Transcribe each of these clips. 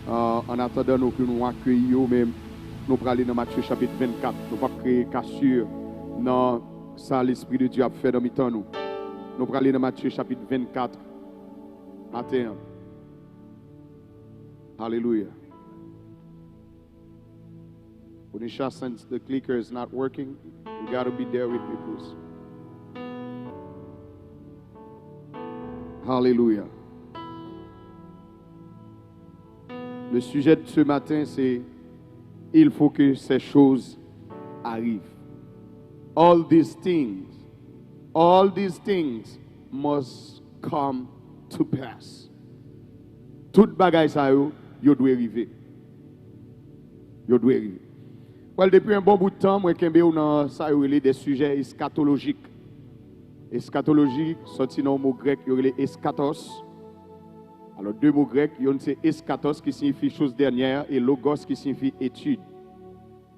En attendant nous que nous accueillions même, nous allons aller dans Matthieu chapitre 24. Nous ne pouvons pas créer cassure dans ça l'Esprit de Dieu a fait dans le temps nous. Nous allons aller dans Matthieu chapitre 24 matin. Hallelujah. Onisha, since the clicker is not working, you got to be there with me, please. Hallelujah. Le sujet de ce matin, c'est il faut que ces choses arrivent. All these things must come to pass. Toute bagaille ça yo doit arriver. Yo doit arriver. Well, depuis un bon bout de temps, moi kembe ou dans ça yo des sujets eschatologiques. Eschatologique sorti dans le mot grec, yo les eschatos. Alors, deux mots grecs, il y a eschatos qui signifie chose dernière et logos qui signifie étude.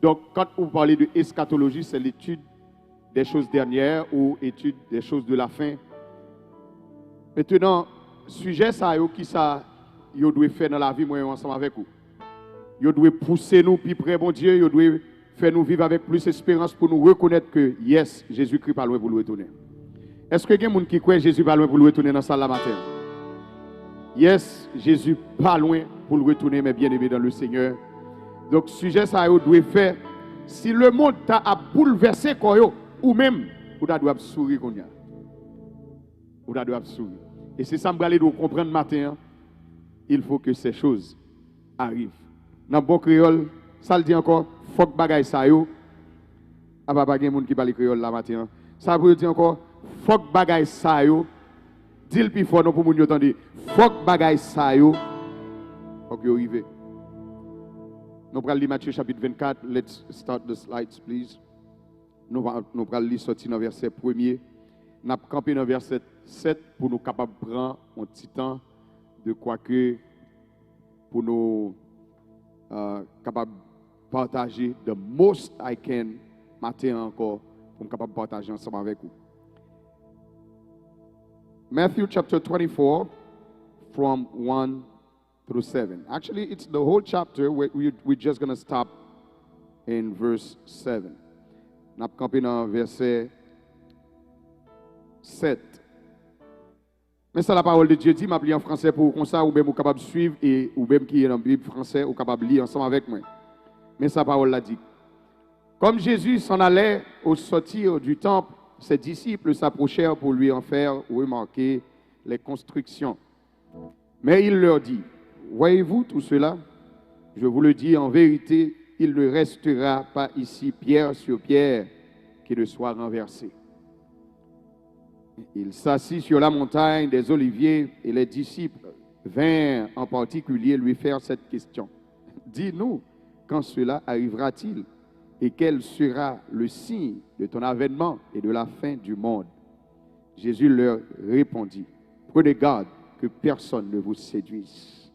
Donc, quand vous parlez de eschatologie, c'est l'étude des choses dernières ou étude des choses de la fin. Maintenant, sujet ça, qui ça, vous devez faire dans la vie, moi, ensemble avec vous. Vous devez pousser nous plus près, bon Dieu, vous devez faire nous vivre avec plus d'espérance pour nous reconnaître que, yes, Jésus-Christ pas loin pour le retourner. Est-ce que il y a des gens qui croient que Jésus pas loin pour le retourner dans la salle la matin? Yes, Jésus pas loin pour le retourner, mais bien aimé dans le Seigneur. Donc, sujet ça, vous devez faire. Si le monde t'a bouleversé, ou même, vous devez sourire. Vous devez sourire. Et c'est ça que je vais comprendre matin. Il faut que ces choses arrivent. Dans le bon créole, ça le dit encore, faut que bagaille ça yo. Ah bah pas quelqu'un qui parle créole là matin. Ça veut dire encore, faut que bagaille ça yo. Dis-le plus fort pour moun yo entendre. Faut que bagaille ça yo. OK, arrivé. Nous allons lire Matthieu chapitre 24. Let's start the slides, please. Nous allons lire sortir dans verset 1er. Nous allons camper dans verset 7 pour nous capables de prendre un petit temps de quoi que pour nous capables de partager the most I can matin encore pour nous capables de partager ensemble avec vous. Matthew chapter 24 from 1 through 7. Actually, it's the whole chapter. We're just going to stop in verse 7. Nous allons camper dans verset 7. Mais ça, la parole de Dieu dit, m'a en français pour comme ça, ou même vous capable de suivre, et ou même qui est dans la Bible français, ou capable de lire ensemble avec moi. Mais sa parole l'a dit. Comme Jésus s'en allait au sortir du temple, ses disciples s'approchèrent pour lui en faire remarquer les constructions. Mais il leur dit, voyez-vous tout cela? Je vous le dis en vérité, il ne restera pas ici pierre sur pierre qui ne soit renversée. Il s'assit sur la montagne des Oliviers et les disciples vinrent en particulier lui faire cette question. Dis-nous, quand cela arrivera-t-il? Et quel sera le signe de ton avènement et de la fin du monde? Jésus leur répondit, prenez garde que personne ne vous séduise.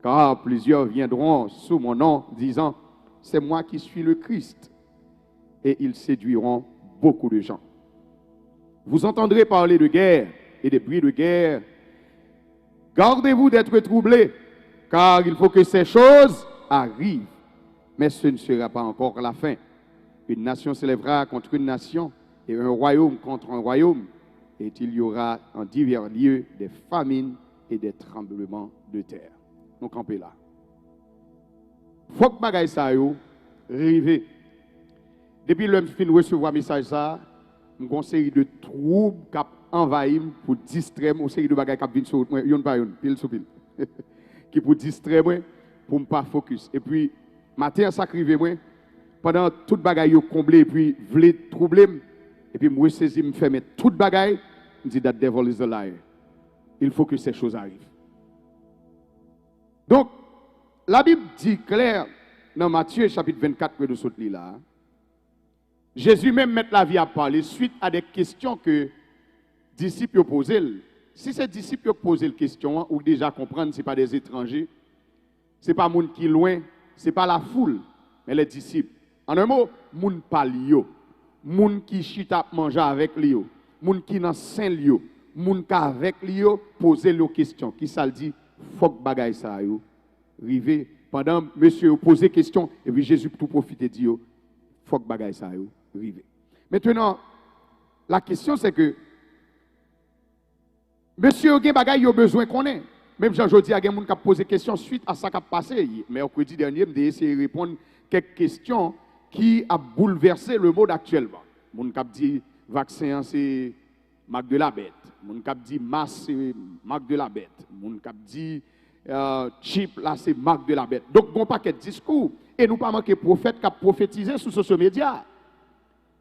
Car plusieurs viendront sous mon nom, disant, c'est moi qui suis le Christ. Et ils séduiront beaucoup de gens. Vous entendrez parler de guerre et des bruits de guerre. Gardez-vous d'être troublés, car il faut que ces choses arrivent. Mais ce ne sera pas encore la fin. Une nation s'élèvera contre une nation et un royaume contre un royaume. Et il y aura en divers lieux des famines et des tremblements de terre. On campe là. Faut que bagaille ça yo rive. Depuis le fin recevoir message ça, une série de troubles qui envahissent pour distraire une série de bagages qui viennent sur moi, yon par yon, pile sur pile. Qui pour distraire moi pour ne pas focus. Et puis matin ça crive moi pendant toute bagaille yo comblé et puis vle troubler et puis moi saisi me fermer toute bagaille, me dit that devil is a liar. Il faut que ces choses arrivent. Donc la Bible dit clair dans Matthieu chapitre 24 que nous sommes là. Jésus même met la vie à parler suite à des questions que disciples posaient. Si ces disciples posent la question, ou déjà comprendre, ce n'est pas des étrangers, ce n'est pas les gens qui sont loin, ce n'est pas la foule, mais les disciples. En un mot, les gens parlent, les gens qui chita manger avec lui, les gens qui sont dans saint lieu, les gens qui avec lui posent leurs questions. Qui ça dit, faut que bagaille ça yo rivé pendant monsieur posait question et puis Jésus tout profite et dit faut que bagaille ça rivé. Maintenant la question c'est que monsieur gen bagaille yo besoin qu'on ait. Même Jean-Jodi a gen moun qui a posé question suite à ça qui a passé mercredi dernier, j'ai essayé de répondre quelques questions qui a bouleversé le monde actuellement. Moun qui a dit vaccin c'est marque de la bête. Moun qui a dit masse c'est marque de la bête. Moun qui a dit chip là c'est marque de la bête. Donc bon paquet de discours et nous pas manquer prophète qui a prophétisé sur social médias.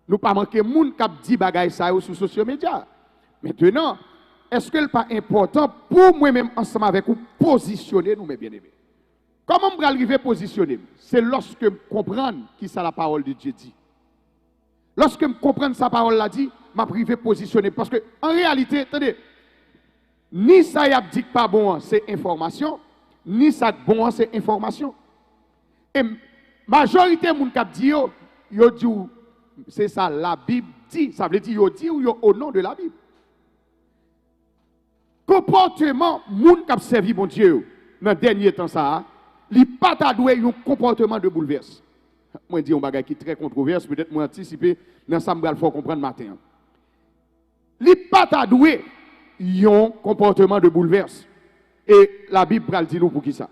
Nous pas manquer moun qui a dit bagaille ça sur social médias. Maintenant, est-ce que ce n'est pas important pour moi-même ensemble avec vous positionner nous mes bien-aimés? Comment je vais arriver à positionner? C'est lorsque je comprends qui ça la parole de Dieu dit. Lorsque je comprends sa parole l'a dit, je vais arriver à positionner. Parce que en réalité, attendez, ni ça y a dit pas bon, c'est information, ni ça bon, c'est information. Et majorité de gens qui dit, yo dit, c'est ça, la Bible dit. Ça veut dire, yo dit ou yo au nom de la Bible. Comportement, moun qui a servi mon Dieu dans le dernier temps, ça, il pas doué un comportement de bouleverse. Moi, je dis un bagage qui est très controversé, peut-être moi anticiper dans ça, il faut comprendre matin. Il pas doué un comportement de bouleverse. Et la Bible dit nous pour qui ça?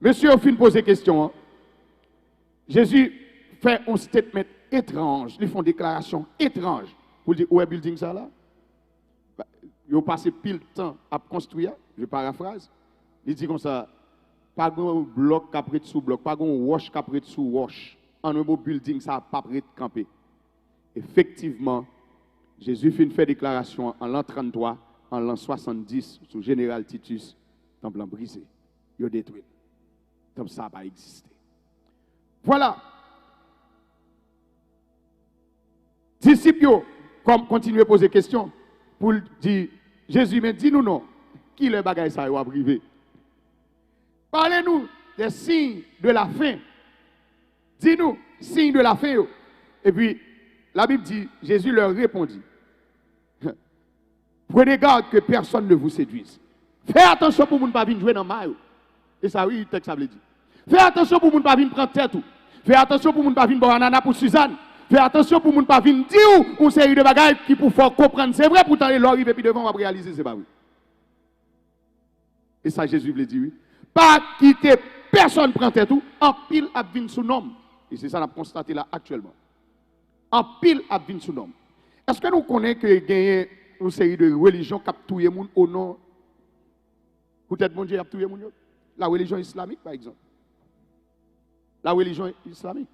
Monsieur, au fin de poser question, Jésus fait un statement étrange, ils font une déclaration étrange pour dire où est building ça là? Ils ont passé pile de temps à construire, je paraphrase. Il dit comme ça, pas de bloc après sous bloc, pas de wash après sous wash. En un mot building, ça n'a pas prêt de camper. Effectivement, Jésus fait déclaration en l'an 33, en l'an 70, sous Général Titus, temple en brisé. Il a détruit. Comme ça n'a pas existé. Voilà. Disciples, comme continuer à poser des questions, pour dire, Jésus m'a dit nous non, qui le bagaille ça va privé. Parlez-nous des signes de la fin. Dis-nous, signes de la fin. Et puis, la Bible dit, Jésus leur répondit, prenez garde que personne ne vous séduise. Faites attention pour ne pas venir jouer dans le maillot. Et ça, oui, le texte ça veut dire. Faites attention pour ne pas venir prendre tête. Faites attention pour ne pas venir boire un ananas pour Suzanne. Faites attention pour ne pas venir dire une série de bagages qui pour faire comprendre. C'est vrai, pourtant, il arrive et puis devant, on va réaliser, c'est pas oui. Et ça, Jésus veut dire, oui. Pas quitter personne prend tête tout, en pile à venir sous nom. Et c'est ça qu'on a constaté là actuellement. En pile à venir sous nom. Est-ce que nous connaissons qu'il y a une série de religions qui ont tué les gens au nom? Peut-être mon Dieu a tué les gens. La religion islamique, par exemple. La religion islamique.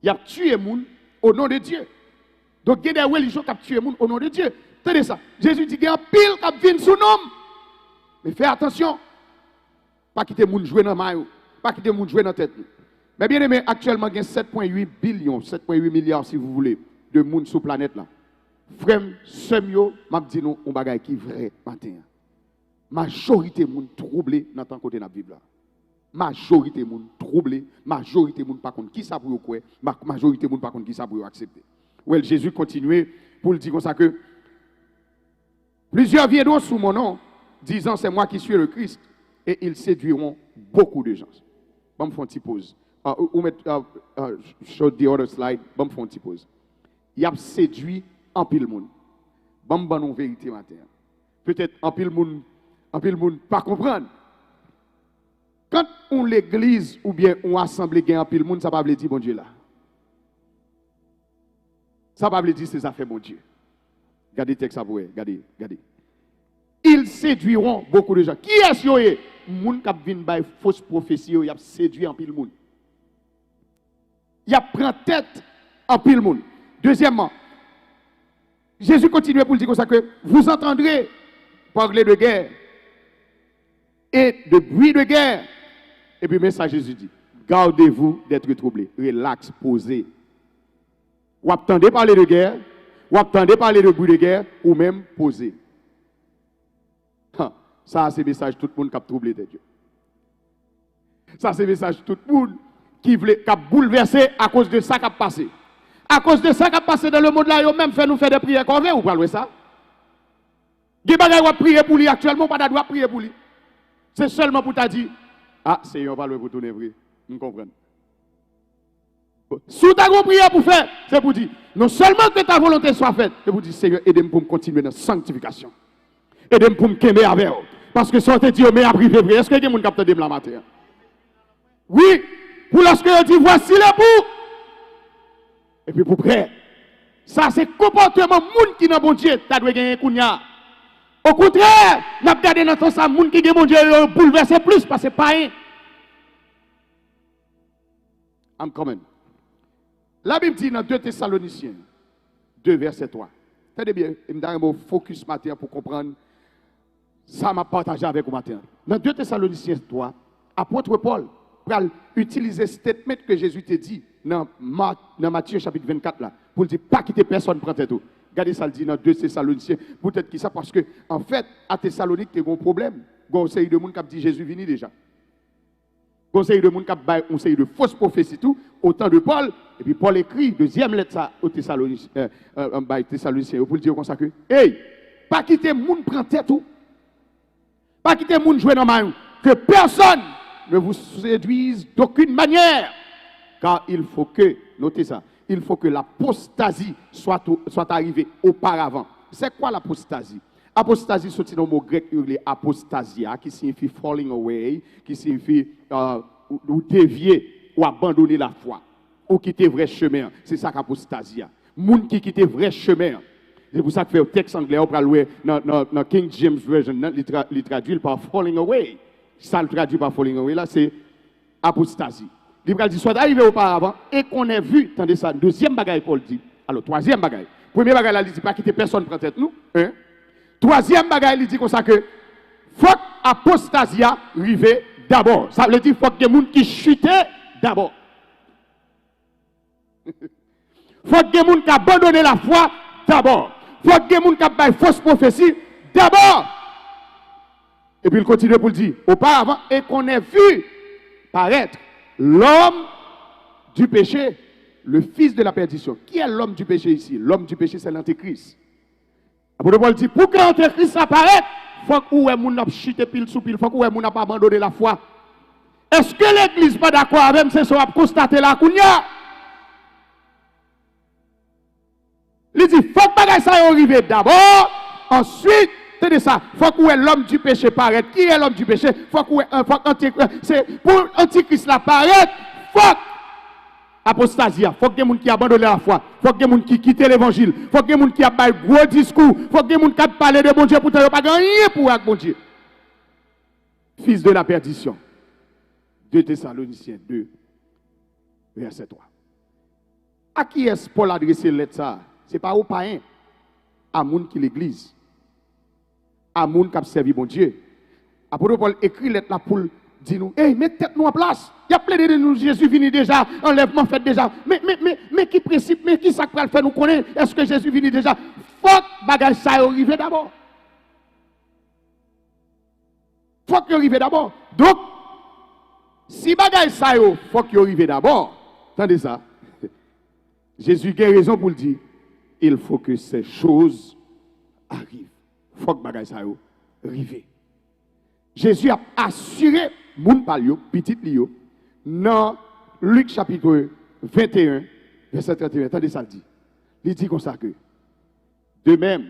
Il a tué les gens au nom de Dieu. Donc il y a des religions qui ont tué les gens au nom de Dieu. Tenez ça. Jésus dit qu'il y a un pile qui vient sous nom. Mais faites attention. Pas quitter les gens jouer dans le maillot. Pas quitter les gens jouer dans la tête. Mais bien aimé, actuellement, il y a 7,8 billions, 7,8 milliards, si vous voulez, de monde sur la planète là. Frère, semio, m'a dit nous, on bagaille qui vrai matin. Majorité de monde troublé dans tant côté de la Bible là. Majorité de monde troublé, majorité de monde pas contre qui ça pour quoi, majorité de monde pas contre qui ça pour accepter. Ouais, Jésus continuait pour le dire comme ça que plusieurs viendront sous mon nom, disant c'est moi qui suis le Christ, et ils séduiront beaucoup de gens. Bon, me faire une petite pause. Ou mettre, show the other slide. Bon, me faire une petite pause. Il a séduit en pile monde. Bon, me une vérité matin. Peut-être en pile monde pas comprendre. Quand on l'église ou bien on assemblée gagne en pile monde, ça ne veut pas dire bon Dieu là. Ça ne veut pas dire c'est ça fait bon Dieu. Regardez le texte à vous, regardez. Ils séduiront beaucoup de gens. Qui est-ce qui est? Moun qui vient by fausse prophétie, il a séduit en pile monde. Il a pris tête en pile monde. Deuxièmement, Jésus continue pour dire comme ça que vous entendrez parler de guerre et de bruit de guerre. Et puis, mais ça, Jésus dit, gardez-vous d'être troublés. Relax, posez. Ou attendez parler de guerre, ou attendez parler de bruit de guerre, ou même posez. Ça, c'est le message tout le monde qui a troublé de Dieu. Ça, c'est le message tout le monde qui a bouleversé à cause de ça qui a passé. À cause de ça qui a passé dans le monde là, ils ont même fait nous faire des prières qu'on veut, ou pas ça? Des bagages à prier pour lui actuellement, pas de droit prier pour lui. C'est seulement pour t'a dit, ah, Seigneur, pas le pour tourner vrai. Vous comprenez? Si tu as prière pour faire, c'est pour dire, non seulement que ta volonté soit faite, c'est pour dire, Seigneur, aide-moi pour me continuer dans la sanctification. Aide-moi pour me quémer avec vous. Parce que si on te dit, mais à privé vrai, est-ce que quelqu'un capte de la matière? Oui, pour lorsque on dit, voici les bouts. Et puis pour près. Ça, c'est comportement moun qui n'a bon Dieu, tu dois gagner kounya. Au contraire, n'a pas gardé dans ton sang, moun qui n'a bon Dieu, bouleverser plus, parce que c'est pas rien. I'm coming. La Bible dit dans 2 Thessaloniciens, 2 verset 3. Tenez bien, je me donne un focus matin pour comprendre ça m'a partagé avec vous matin. Dans 2 Thessaloniciens 3, apôtre Paul va utiliser ce statement que Jésus t'a dit dans Matthieu chapitre 24 là, pour dire pas quitter personne prend tête. Regardez ça le dit dans 2 Thessaloniciens. Peut-être que ça parce que en fait à Thessalonique il y a un problème. Il y a un série de monde qui dit Jésus venu déjà. Il y a un série de monde qui a une série de fausses prophéties tout au temps de Paul. Et puis Paul écrit deuxième lettre ça aux Thessaloniciens pour dire comme ça que hey, pas quitter monde prend tête tout. Pas quitter monde jouer dans main que personne ne vous séduise d'aucune manière. Car il faut que, notez ça, il faut que l'apostasie soit arrivée auparavant. C'est quoi l'apostasie? Apostasie, c'est un mot grec, apostasia, qui signifie falling away, qui signifie ou dévier, ou abandonner la foi, ou quitter vrai chemin. C'est ça qu'apostasia. Moun qui quitte vrai chemin. C'est pour ça que le texte anglais, on peut louer dans King James Version, il traduit par falling away. Ça le traduit par falling away, là, c'est apostasie. Il dit, soit arrivé auparavant et qu'on ait vu, attendez ça, deuxième bagaille, Paul dit. Alors, troisième bagaille. Premier bagaille, il dit, pas quitter personne prend tête nous. Hein? Troisième bagaille, il dit comme ça que, faut apostasia arrive d'abord. Ça veut dire, faut que des gens qui chutent d'abord. Faut que des gens qui abandonnent la foi d'abord. Faut que des gens qui ont fausse prophétie d'abord. Et puis il continue pour le dire, auparavant, et qu'on ait vu paraître l'homme du péché, le fils de la perdition. Qui est l'homme du péché ici? L'homme du péché, c'est l'antéchrist. Apôtre Paul dit, pour que l'antéchrist apparaisse, il faut que moun ap chute pile sous pile, il faut que moun ap abandonné la foi. Est-ce que l'église n'est pas d'accord avec ce qu'on a constaté là? Il dit, il faut que bagay ça arrive d'abord, ensuite, c'est ça. Il faut que l'homme du péché paraît. Qui est l'homme du péché? Il faut que pour l'antichrist là paraître, il faut apostasia. Il faut que des gens qui abandonnent la foi. Il faut que des gens qui quittent l'évangile. Il faut que des gens qui ont un gros discours. Il faut que des gens qui parlent de bon Dieu pour ne pas gagner pour bon Dieu. Fils de la perdition. 2 Thessaloniciens 2, verset 3. À qui est-ce Paul adressé lettre ça? Ce n'est pas aux païens, à moun qui l'église. À moun qui a servi bon Dieu. Apôtre Paul écrit lettre là pour dire nous, hey, mettez tête nous en place. Il y a plein de nous, Jésus venu déjà, enlèvement fait déjà. Mais qui principe, mais qui ça va faire nous connaître? Est-ce que Jésus venu déjà? Faut que bagage ça arrive d'abord. Faut qu'il arrive d'abord. Donc, si bagage ça faut qu'il arrive d'abord. Attendez ça. Jésus a raison pour le dire. Il faut que ces choses arrivent. Il faut que bagage ça arrive. Jésus a assuré moun palio, petit lio, dans Luc chapitre 21, verset 31. Attendez ça le dit. Il dit comme ça que, de même,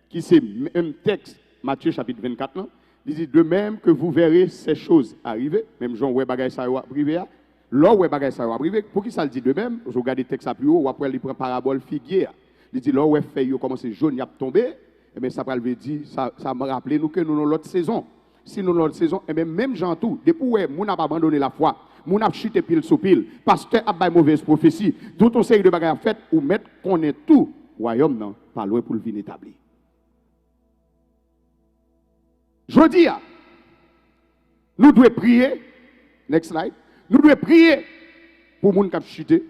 qui c'est même texte, Matthieu chapitre 24, non? Il dit, de même que vous verrez ces choses arriver, même Jean, ouais, bagay ça arriver, là, ouais, bagay ça arriver, pour qui ça le dit de même? Je regarde le texte à plus haut, ou après, il prend parabole figuier. Il dit, là, ouais, fait, comment c'est jaune, il a tombé, et bien, ça veut dire, ça me rappelle nous que nous avons l'autre saison. Si nous avons l'autre saison, et bien, même Jean tout, depuis où nous n'avons pas abandonné la foi, nous n'avons chuté pile sur pile, pasteur a une mauvaise prophétie, tout on série de bagages fait, ou mettre qu'on est tout, royaume, non, pas loin pour le venir établi. Je dis, nous devons prier, next slide, nous devons prier pour les gens qui ont chuté,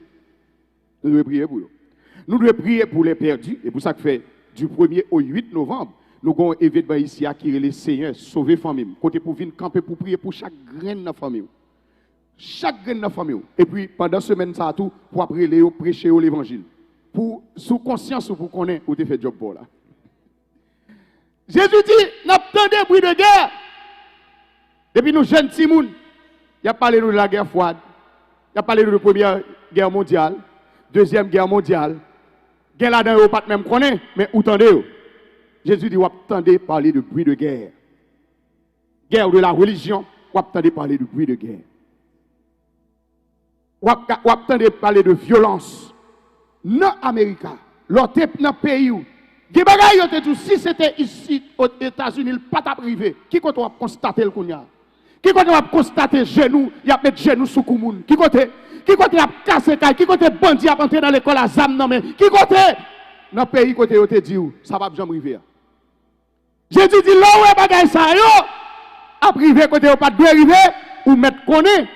nous devons prier pour eux. Nous devons prier pour les perdus, et pour ça que fait du 1er au 8 novembre, nous avons un événement ici à qui est le Seigneur, sauver famille. Côté pour venir camper pour prier pour chaque graine de la famille. Chaque graine de la famille. Et puis pendant la semaine, ça tout, pour après prêcher l'évangile. Pour sous conscience pour qu'on ait ou fait job pour là. Jésus dit, n'a pas de bruit de guerre. Depuis nous jeunes Timoun, il a parlé de la guerre froide, il a parlé de la Première Guerre mondiale, Deuxième Guerre mondiale. Guerre là-dedans, vous pas même connaître, mais où tendez-vous? Jésus dit, vous attendez parler de bruit de guerre. Guerre de la religion, vous attendez parler de bruit de guerre. Vous attendez parler de violence. Non, Amérique, l'autre dans le pays où, si c'était ici aux États-Unis, il pas privé. Qui côté on va constater le kounya? Qui côté on va constater genou, il y a mettre genou sous koumoun? Qui côté a cassé caille? Qui côté bandit a entré dans l'école à zam non mais qui côté dans pays côté yo te dit ça va jamais arriver. Jésus dit là ouais bagay ça yo a privé côté pas doit arriver ou mettre connaît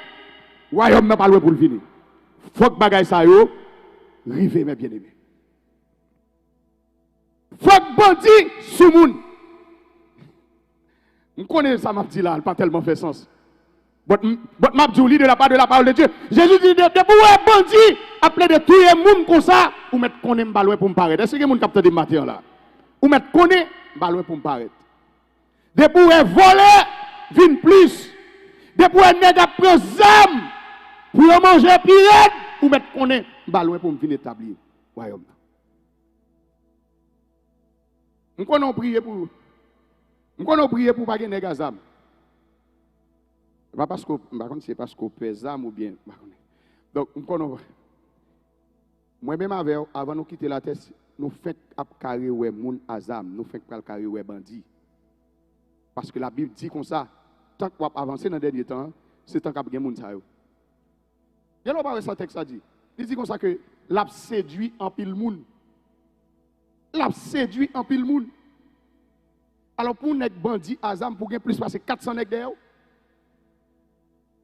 royaume n'a pas loin pour le venir. Faut que bagay ça yo river mes bien-aimés. Faut que bandit sous moun. On connaît ça m'a dit là, pas tellement fait sens. M'a dit de la part de la parole de Dieu. Jésus dit de pour bandit appelé de tuer moun comme ça ou mettre connaît m'ba pour me paraître. Est-ce que moun capte des matin là? Ou mettre connaît m'ba pour me paraître. De pour voler vin plus. De pour nèg a prend zam pour manger pirate ou mettre connaît m'ba pour me venir établir royaume. On connaît prier pour pas gagner des âmes. Pas parce que c'est parce qu'on pèse âme ou bien. Donc moi-même avant de quitter la terre, nous faisons carré ouais moun azam, nous faisons carré ouais bandit. Parce que la Bible dit comme ça, tant qu'on va avancer dans le dernier temps, c'est tant qu'on va moun ça yo. Et là on va ça texte ça dit. Il dit comme ça que l'a séduit en pile moun. L'a séduit en pile moun. Alors pour un bandit azam pour gagner plus passer 400 nèg derrière.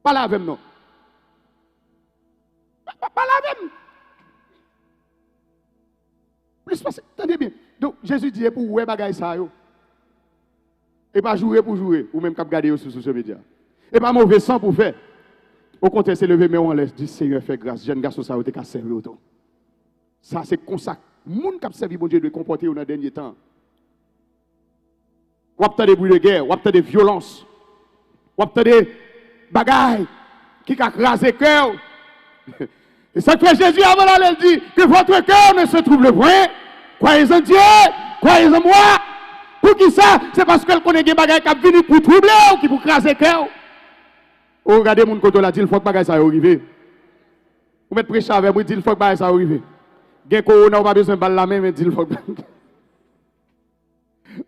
Pas la même non. Pas la même. Plus passer, attendez bien. Donc Jésus dit pour ouais bagay ça yo. Et pas jouer pour jouer ou même cap garder sur social media. Et pas mauvais sang pour faire. Au contraire, c'est lever mais on laisse dit Seigneur fait grâce. Jeune garçon ça a servi autant. Ça c'est comme ça. Moun qui a servi bon Dieu de comporter dans le dernier temps. Ou a des bruits de guerre, ou a des violences, ou a des bagailles qui a crasé le cœur. Et ça que Jésus avant là, il dit que votre cœur ne se trouble point. Croyez en Dieu, croyez en moi. Pour qui ça? C'est parce qu'elle connaît des bagailles qui ont venu pour troubler ou qui pour craser le cœur. Ou regardez mon côté là, dit il faut que bagaille ça arrive. Vous mettez prêcher avec moi, dit il faut que bagaille ça arrive. Gen corona, ou pas besoin de balle la main, mais dit il faut que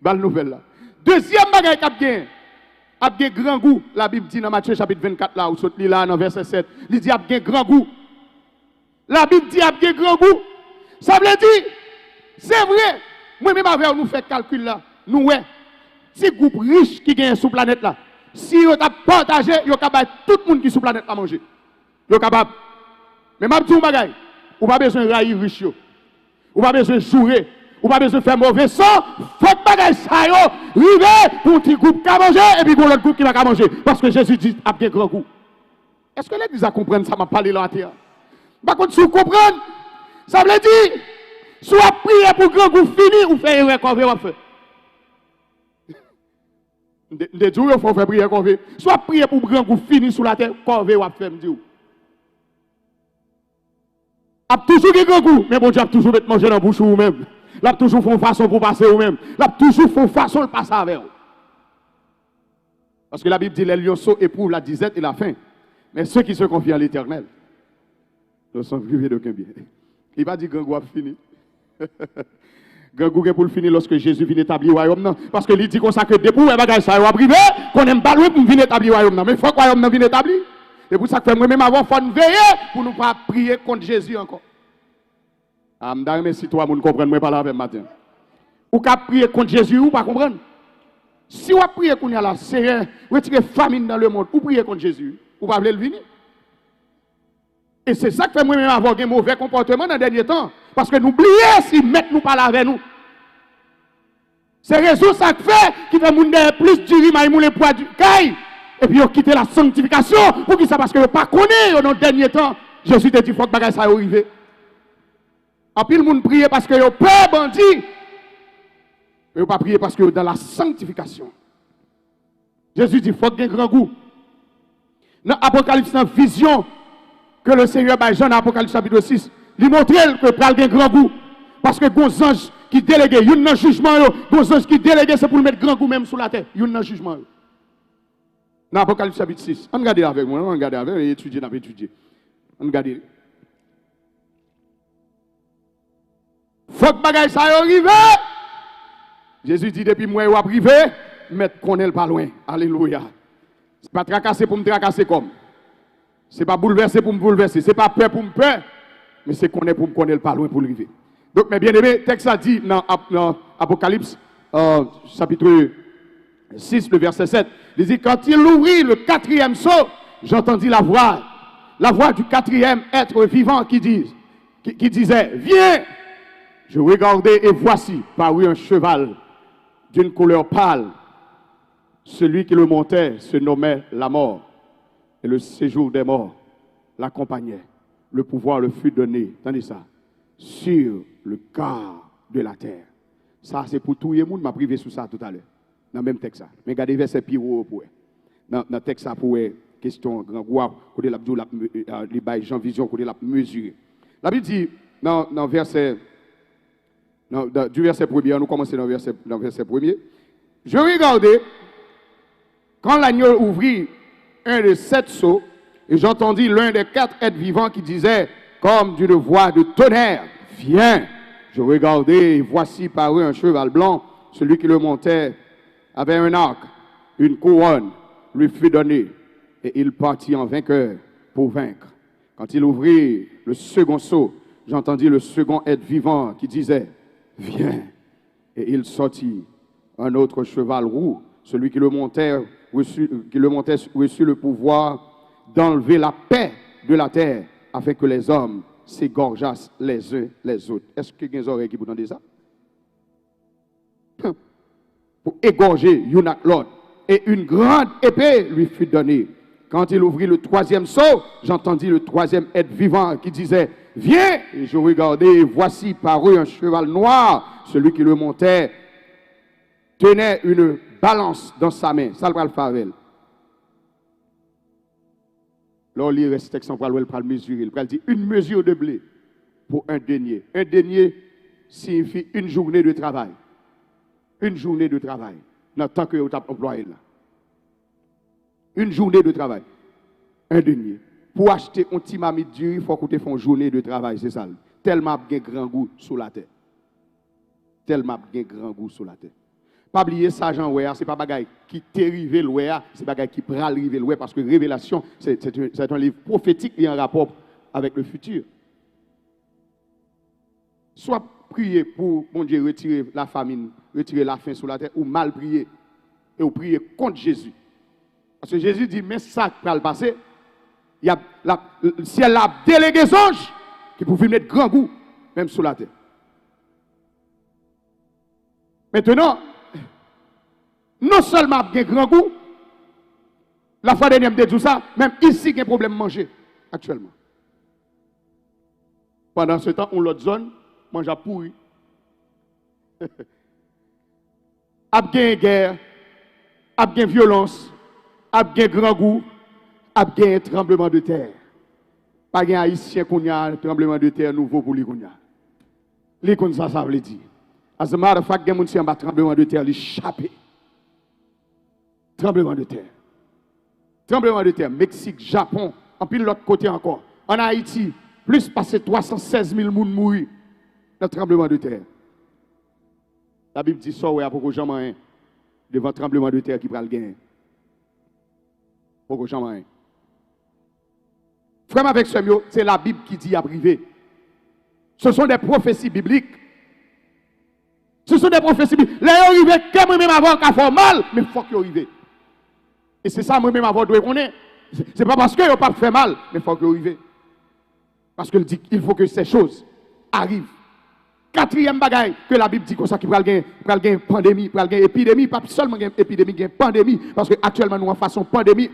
balle nouvelle là. Deuxième bagaille qui a bien grand goût. La Bible dit dans Matthieu chapitre 24 là, où saute là dans verset 7, il dit a bien grand goût. La Bible dit a bien grand goût. Ça veut dire, c'est vrai, moi-même avec nous fait calcul là, nous ouais, si groupe riche qui gagne sur la planète là, si on t'a partagé, il y a capable tout le monde qui sur la planète à manger. Il y a capable. Mais m'a dit un bagaille, ou pas besoin de railler riche yo. Ou pas besoin de jouer. Ou pas besoin de faire mauvais sang, faut que bagay ça yo, rive pour un petit groupe qui a mangé et puis pour l'autre groupe qui va manger. Parce que Jésus dit, a bien grand goût. Est-ce que l'église a compris ça m'a parlé là à terre? Par contre, si vous comprenez, ça veut dire, soit prier pour grand goût fini ou faire un corvée ou faire. De jours, il faut faire prier corvée. Soit prier pour grand goût fini sous la terre, corvée ou faire, me dit. A toujours grand goût, mais bon Dieu a toujours mettre manger dans la bouche ou même. L'a toujours font façon pour passer ou même. L'a toujours font façon de passer avec eux. Parce que la Bible dit les lionceaux éprouvent la disette et la faim. Mais ceux qui se confient à l'Éternel ne sont privés d'aucun bien. Il va dire Gangou a fini. Gangou est pour le finir lorsque Jésus vient établir le royaume. Parce qu'il dit comme ça que depuis les bagages ça a privé, qu'on aime pas loin pour venir établir le royaume. Mais il faut que le royaume vienne établir. Et pour ça que moi-même avant, il faut nous veiller pour ne pas prier contre Jésus encore. Mais si toi, vous ne comprenez pas là avec matin. Ou qu'à prier contre Jésus, ou pas comprendre. Si vous priez contre la Seigneur, retirer famine dans le monde, ou prier contre Jésus, ou pas le venir. Et c'est ça que fait moi-même avoir un mauvais comportement dans le dernier temps. Parce que n'oubliez si mettre nous pas là avec nous. C'est raison ça que fait qui fait moun plus du riz, moun les poids du caille. Et puis, ils ont quitté la sanctification. Pour qui ça? Parce que vous pas connaît dans le dernier temps. Jésus te dit, il faut que bagay ça arrive. En plus, le monde prie parce que vous peur bandit. Et vous pas prier parce que vous dans la sanctification. Jésus dit, il faut qu'il y ait un grand goût. Dans l'Apocalypse, dans la vision que le Seigneur a Jean dans l'Apocalypse chapitre 6, il montre que pral un grand goût. Parce que les anges qui déléguent, il y a un jugement, les anges qui déléguent, c'est pour mettre grand goût même sous la terre. Il y a un jugement. Dans l'Apocalypse chapitre 6, on regarde avec moi, on regarde avec, et étudier, on étudier. On regarde. Faut que bagaille ça arrive. Jésus dit depuis moi ou arrivé, mettre qu'on est pas loin. Alléluia. C'est pas tracasser pour me tracasser comme. C'est pas bouleverser pour me bouleverser, c'est pas peur pour me peur, mais c'est qu'on est pour me connaître pas loin pour arriver. Donc mes bien-aimés, texte a dit dans Apocalypse chapitre 6 le verset 7, il dit quand il ouvrit le quatrième sceau, j'entendis la voix du quatrième être vivant qui disait viens. Je regardai et voici parut un cheval d'une couleur pâle. Celui qui le montait se nommait la mort. Et le séjour des morts l'accompagnait. Le pouvoir le fut donné, attendez ça, sur le quart de la terre. Ça, c'est pour tout le monde, m'a privé sur ça tout à l'heure. Dans le même texte. Mais regardez verset plus haut pour dans le texte pour question grand goût, côté la les bail Jean vision côté la mesure. La Bible dit dans verset du verset premier, nous commençons dans le verset premier. Je regardais quand l'agneau ouvrit un des 7 sceaux, et j'entendis l'un des 4 êtres vivants qui disait, comme d'une voix de tonnerre, viens. Je regardais, et voici parut un cheval blanc, celui qui le montait avait un arc, une couronne lui fut donnée, et il partit en vainqueur pour vaincre. Quand il ouvrit le second sceau, j'entendis le second être vivant qui disait, viens. Et il sortit un autre cheval roux, celui qui le montait reçut le pouvoir d'enlever la paix de la terre afin que les hommes s'égorgeassent les uns les autres. Est-ce que vous avez des oreilles qui vous entendent ça? Pour égorger l'un l'autre. Et une grande épée lui fut donnée. Quand il ouvrit le troisième sceau, j'entendis le troisième être vivant qui disait, viens. Et je regardai, et voici parut un cheval noir, celui qui le montait tenait une balance dans sa main. Ça le faire. Là, il reste texte pour le mesurer. Il dit une mesure de blé pour un denier. Un denier signifie une journée de travail. Une journée de travail. Dans le temps que vous avez employé là. Une journée de travail. Un denier. Pour acheter un petit mamie de il faut que tu fasses une journée de travail. C'est ça. Tellement il y a grand goût sur la terre. Tellement il y a grand goût sur la terre. Pas oublier ça, Jean Ouéa, ce n'est pas bagaille qui t'est l'Ouéa, c'est bagaille qui prend arriver l'Ouéa, parce que Révélation, c'est un livre prophétique qui est en rapport avec le futur. Soit prier pour, bon Dieu, retirer la famine, retirer la faim sur la terre, ou mal prier, et ou prier contre Jésus. Parce que Jésus dit, mais ça qui va le passer, il y a le ciel a délégué des anges qui pouvaient mettre grand goût, même sur la terre. Maintenant, non seulement il y a un grand goût, la fois dernière, je me dit ça, même ici, il y a un problème de manger, actuellement. Pendant ce temps, on l'autre zone, mange à pourri. Il y a une guerre, il y a une violence, il y a un grand goût, il y a un tremblement de terre. Pas un haïtien qui a un tremblement de terre nouveau pour lui. Les comme ça veut dire. As a matter of fact, il y a un tremblement de terre, il échappé. Tremblement de terre. Tremblement de terre. Mexique, Japon, en pile l'autre côté encore. En Haïti, plus passé 316 000 personnes morts dans le tremblement de terre. La Bible dit ça, ouais, pour que jamais devant le tremblement de terre qui prend le gain. Pour que jamais. Frère avec ce mot, c'est la Bible qui dit à privé. Ce sont des prophéties bibliques. Ce sont des prophéties bibliques. Les arrivés, quand même avant qu'à faire mal, mais il faut qu'ils arrivent. Et c'est ça, moi-même, avant de connaître. Ce n'est pas parce qu'ils n'ont pas fait mal, mais il faut qu'ils arrivent. Parce qu'il dit qu'il faut que ces choses arrivent. Quatrième bagaille que la Bible dit comme ça, qu'il va y avoir une pandémie, il va y avoir une épidémie, pas seulement une épidémie, il y a une pandémie. Parce qu'actuellement, nous, en façon pandémie,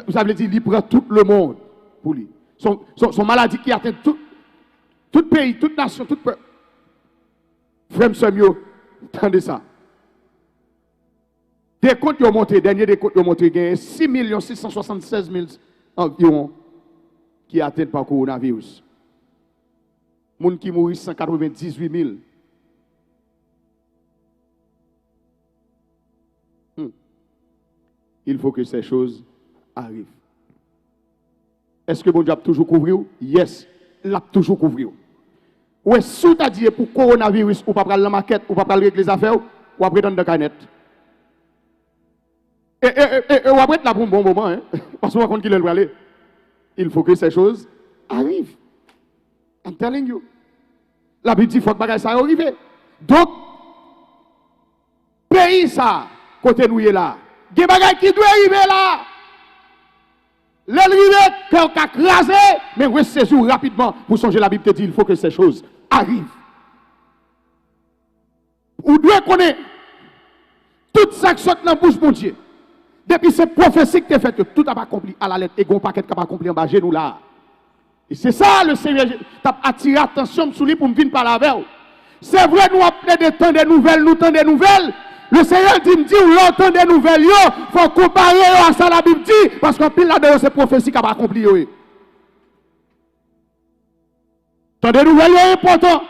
ça veut dire qu'il prend tout le monde pour lui. Son maladie qui atteint tout pays, toute nation, tout peuple. Frère, c'est mieux. Attendez ça. Des comptes ont monté, dernier des comptes ont monté, il y a 6 676 000 environ qui atteignent par coronavirus. Les gens qui mourent, 198 000. Il faut que ces choses arrivent. Est-ce que bon Dieu a toujours couvert? Yes, il a toujours couvert. Ou est-ce que tu as dit pour coronavirus, ou pas prendre la maquette, ou pas régler les affaires, ou après dans le canet? Et ou après là pour un bon moment, hein? Parce qu'on va compte qu'il est aller. Il faut que ces choses arrivent. I'm telling you. La Bible dit qu'il faut que ça arrive. Donc, pays ça, côté nous est là. Il y a des choses qui doivent arriver là. L'arrivée, qu'on a crasé, mais ressaisir rapidement pour songer la Bible te dit il faut que ces choses arrivent. Vous devez connaître tout ça qui sort dans la bouche de Dieu. Depuis ces prophéties que tu as faites, tout n'a pas accompli à la lettre et un paquet qui n'a pas accompli en bas de nous là. Et c'est ça le Seigneur t'a attiré l'attention sur lui pour me venir parler avec vous. C'est vrai, nous appelons des temps des nouvelles, nous temps des nouvelles. Le Seigneur dit, l'entend des nouvelles, il faut comparer à ça la Bible dit, parce qu'en pile là-dedans, c'est prophétie qui n'a pas accompli. Tant des nouvelles est important,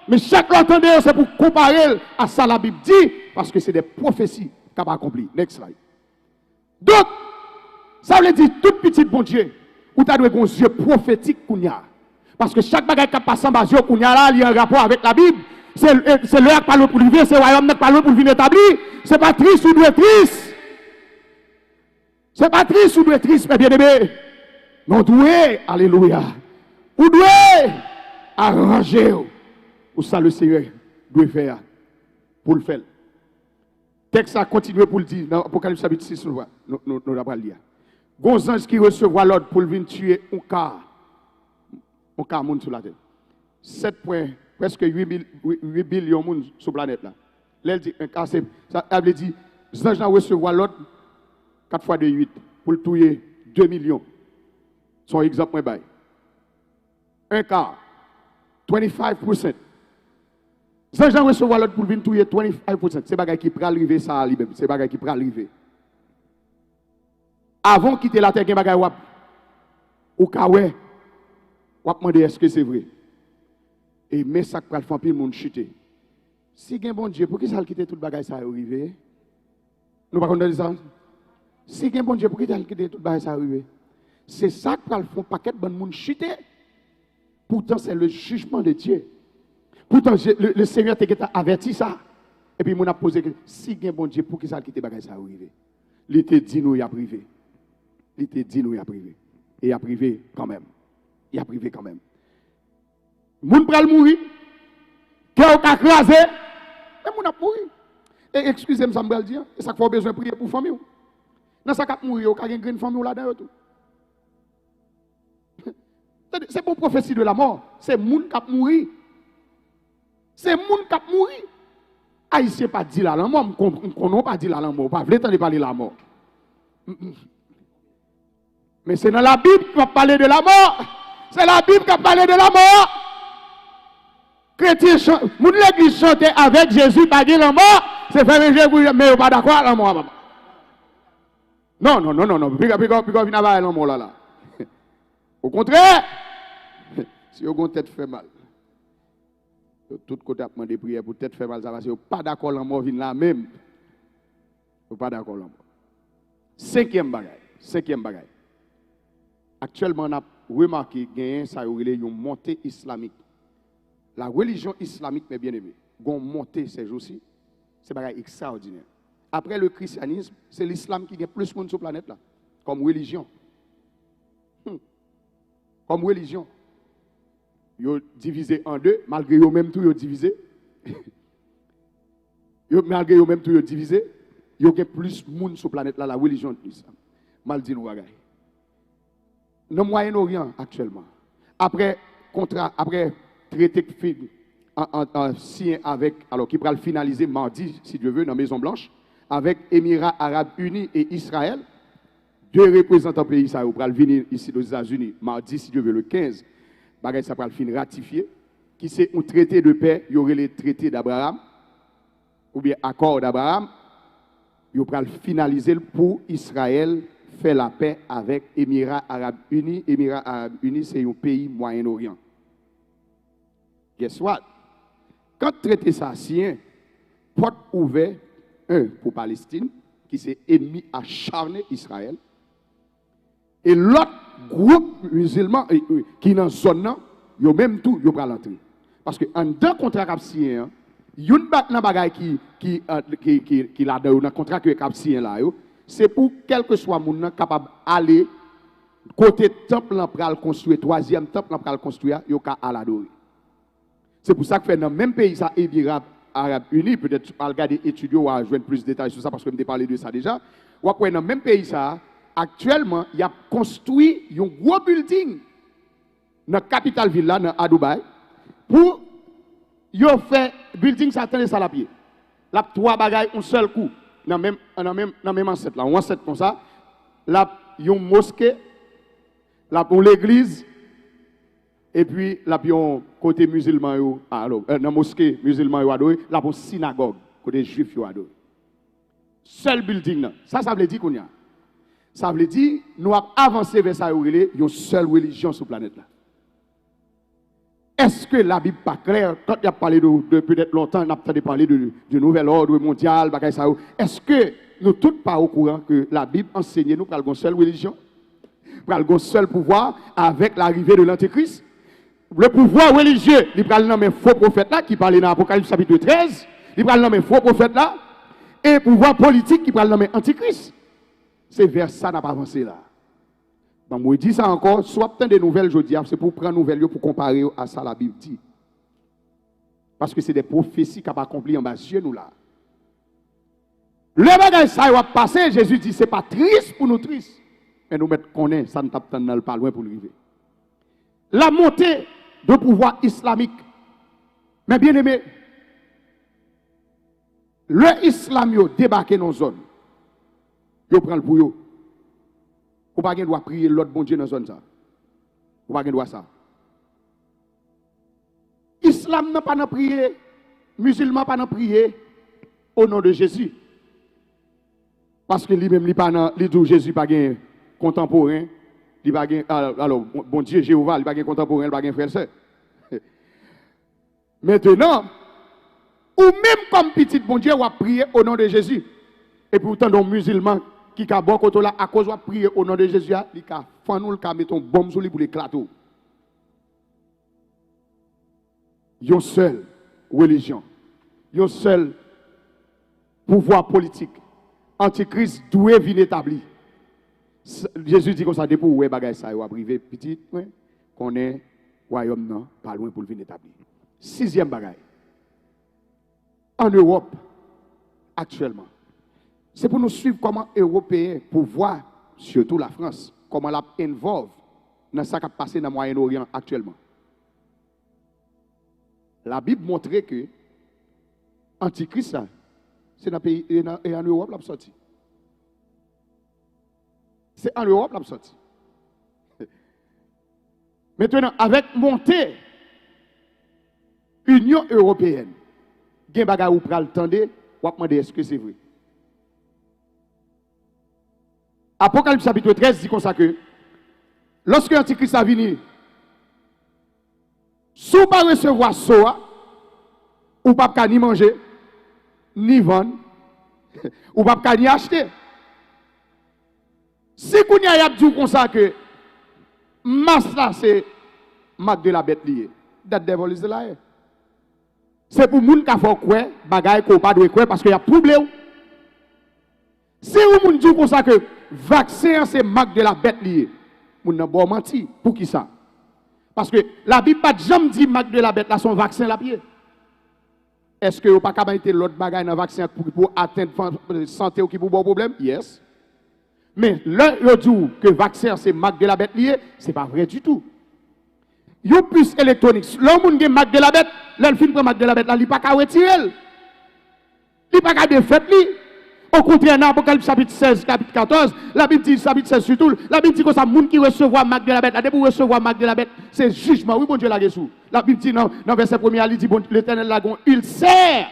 mais chaque entendé, c'est pour comparer à ça la Bible dit, parce que c'est des prophéties qui n'a pas accompli. Next slide. Donc, ça veut dire, tout petit bon Dieu, où tu as des yeux prophétiques qu'on y a. Parce que chaque bagage qui passe en bas, qu'on y a là, il y a un rapport avec la Bible. C'est l'heure qui parle pour vivre, c'est le royaume qui parle pour venir établi. Ce n'est pas triste ou doit triste. Ce n'est pas triste ou doit triste, mais bien aimé. Mais on doit, alléluia, on doit arranger où ça le Seigneur doit faire pour le faire. Texte a continué pour le dire dans Apocalypse chapitre 6, nous allons lire. Gon ange qui recevra l'ordre pour venir tuer un quart monde sur la terre. 7 points. Presque 8 billions de monde sur la planète là. Là, elle dit, ça veut dire, les anges recevoir l'autre 4 fois de 8 pour le tuer 2 millions. Son exemple, un quart, 25%. Les anges recevoir l'autre pour venir tuer 25%. C'est bagay qui peut arriver ça à lui-même. C'est bagay qui peut arriver. Avant de quitter la terre, il y a bagay ou kawé, ou demander est-ce que c'est vrai. Et mais ça va faire pile monde chuter. Si il y a un bon Dieu, pour qui ça quitter tout le bagage ça arrive? Nous pas connaître ça. Si il y a un bon Dieu, pour qui ça quitter tout le bagage ça arrive? C'est ça qui va faire un paquet de bon monde chuter. Pourtant c'est le jugement de Dieu. Pourtant le Seigneur t'a averti ça. Et puis mon a posé que si il y a un bon Dieu, pour qui ça quitter bagage ça arrive? Il te dit nous y a privé. Il te dit nous y a privé. Et il a privé quand même. Il a privé quand même. Moun pral mourir, cœur a crasé, mais moun a mourir. Et excusez-moi, ça me dire, et ça fait besoin de prier pour famille. Dans ça cap mourir, il y a une famille là-dedans tout. C'est pour prophétie de la mort, c'est moun qui a mourir. C'est moun qui a mourir. Haïtien pas dit la mort, on n'a pas dit la mort, pas voulez parler la mort. Mais c'est dans la Bible qu'on va parler de la mort. C'est la Bible qui a parlé de la mort. Chrétien, moun l'église chantait avec Jésus, pas dit la mort, c'est faire un jeu, mais pas d'accord avec la mort. Non. Puis on vient avec la mort là. Au contraire, si vous avez tête fait mal, tout côté a demandé prière pour tête fait mal, ça va, si vous pas d'accord la mort, vient là même. Vous pas d'accord la mort. Cinquième bagaille. Actuellement, on a remarqué qu'il y a une montée islamique. La religion islamique, mes bien-aimés, une montée ces jours-ci, c'est extraordinaire. Après le christianisme, c'est l'islam qui a plus de monde sur la planète là, comme religion. Comme religion. Ils ont divisé en deux, malgré eux même tout, ils ont divisé. Malgré eux même tout, ils ont divisé. Il y a plus de monde sur la planète là, la religion de l'islam. Mal dit nous, dans le Moyen-Orient actuellement, après traité signé avec, alors qui va le finaliser mardi, si Dieu veut, dans la Maison Blanche, avec Émirats Arabes Unis et Israël, 2 représentants pays, ça va venir ici aux États-Unis, mardi, si Dieu veut, le 15, ça va le finir ratifié, qui c'est un traité de paix, il y aurait les traités d'Abraham, ou bien accord d'Abraham, il Ils vont finaliser pour Israël faire la paix avec Émirats Arabes Unis. Émirats Arabes Unis, c'est un pays Moyen-Orient. Guess what? Quand le traité ça signé, porte ouverte, un pour Palestine, qui s'est ennemi acharné Israël, et l'autre groupe musulman qui est dans la zone, ils ont même tout, ils vont l'entrer. Parce que en deux contrats cap signé, il y a une bagaille qui l'a dans le contrat que cap signé là, c'est pour quel que soit monde capable d'aller côté temple pour construire, troisième temple pour construire, il y a à l'adorer. C'est pour ça que dans le même pays, ça, Émirats Arabes Unis, peut-être à regarder étudier ou à joindre plus de détails sur ça parce que je me parlé de ça déjà. Ou après, dans le même pays, ça, actuellement, il y a construit un gros building dans la capitale ville, là, à Dubaï, pour faire building, ça atteint ça la pied. Là, trois bagailles, un seul coup, dans le même ancêtre, là, on ancêtre comme ça. Là, il y a une mosquée, là, pour l'église. Et puis, là, puis on côté musulman, alors, dans la mosquée musulman, là, pour synagogue, côté juif, seul building, là. Ça veut dire qu'on y a. Ça veut dire, nous avons avancé vers ça, il y a une seule religion sur la planète, là. Est-ce que la Bible n'est pas claire? Quand il a parlé de peut-être longtemps, on a peut-être parlé du nouvel ordre mondial, est-ce que nous tous pas au courant que la Bible enseigne nous pour une seule religion? Pour un seul pouvoir avec l'arrivée de l'Antéchrist? Le pouvoir religieux, il parle dans mes faux prophètes là, qui parle dans l'Apocalypse chapitre 13, il parle dans mes faux prophètes là, et le pouvoir politique qui parle dans mes antichrist. C'est vers ça qu'on n'a pas avancé là. Bon, moi, je dis ça encore, soit plein de nouvelles, je dis, c'est pour prendre nouvelles pour comparer à ça la Bible dit. Parce que c'est des prophéties qui n'ont pas accompli en bas de nous là. Le bagage ça va passer, Jésus dit, c'est pas triste pour nous triste. Mais nous mettons qu'on est, ça ne tape pas loin pour l'arriver. La montée de pouvoir islamique. Mais bien aimé, le islam yo débarqué dans la zone. Yo prend le pour yo. Ou pas doit prier l'autre bon Dieu dans la zone ça. Ou pas doit ça. Islam n'a pas prié, musulman pas prié au nom de Jésus. Parce que lui-même il pas dans dit Jésus pas gain contemporain. Alors, bon Dieu, Jéhovah, il n'y a pas de contemporain, il n'y a pas de frère. Maintenant, ou même comme petit bon Dieu, on va prier au nom de Jésus. Et pourtant, les musulmans qui ont bon côté là, à cause de prier au nom de Jésus, ils ont fait mettre une bombe sur lui pour l'éclater. Il y a une seule religion, il y a un seul pouvoir politique. Antichrist doit venir établi. Jésus dit comme ça, pour où bagay ça va privé petit, qu'on est royaume non, pas loin pour le venir établir. Sixième bagaille. En Europe, actuellement, c'est pour nous suivre comment les Européens, pour voir, surtout la France, comment la involve dans ce qui a passé dans le Moyen-Orient actuellement. La Bible montre que l'Antichrist, c'est dans le pays et en Europe, l'a sorti. C'est en Europe, l'a sorti. Maintenant, avec montée, Union européenne, il y a des choses qui attendre, ou demander est-ce que c'est vrai. Apocalypse chapitre 13 dit comme ça que lorsque l'Antichrist a venu, si vous ne pas recevoir ça, ou pas ni manger, ni vendre, ou pas ni acheter. Si vous avez dit comme ça que masse là c'est marque de la bête liée, that devil is a liar. C'est pour moun qui font quoi, bagaille qu'on pas doit quoi parce qu'il y a problème. Si vous dit comme ça que vaccin c'est marque de la bête liée, moun n'a pas menti pour qui ça? Parce que la Bible pas jamais dit marque de la bête là son vaccin la pied. Est-ce que vous pas capable de l'autre bagaille dans vaccin pour atteindre santé ou qui pour bon problème? Yes. Mais le dit que vaccin c'est marque de la bête liée, c'est pas vrai du tout. Yo puce électronique, l'homme qui marque de la bête, le film pour marque de la bête là, il pas qu'à retirer. Il pas qu'à défaire lui. Au contraire, dans Apocalypse chapitre 16, chapitre 14, la Bible dit, chapitre 16 surtout, la Bible dit que ça, moun qui recevoir marque de la bête, là, pour recevoir marque de la bête, c'est jugement. Oui, bon Dieu, la sous. La Bible dit, dans verset 1er, il dit, bon, l'Éternel, il sert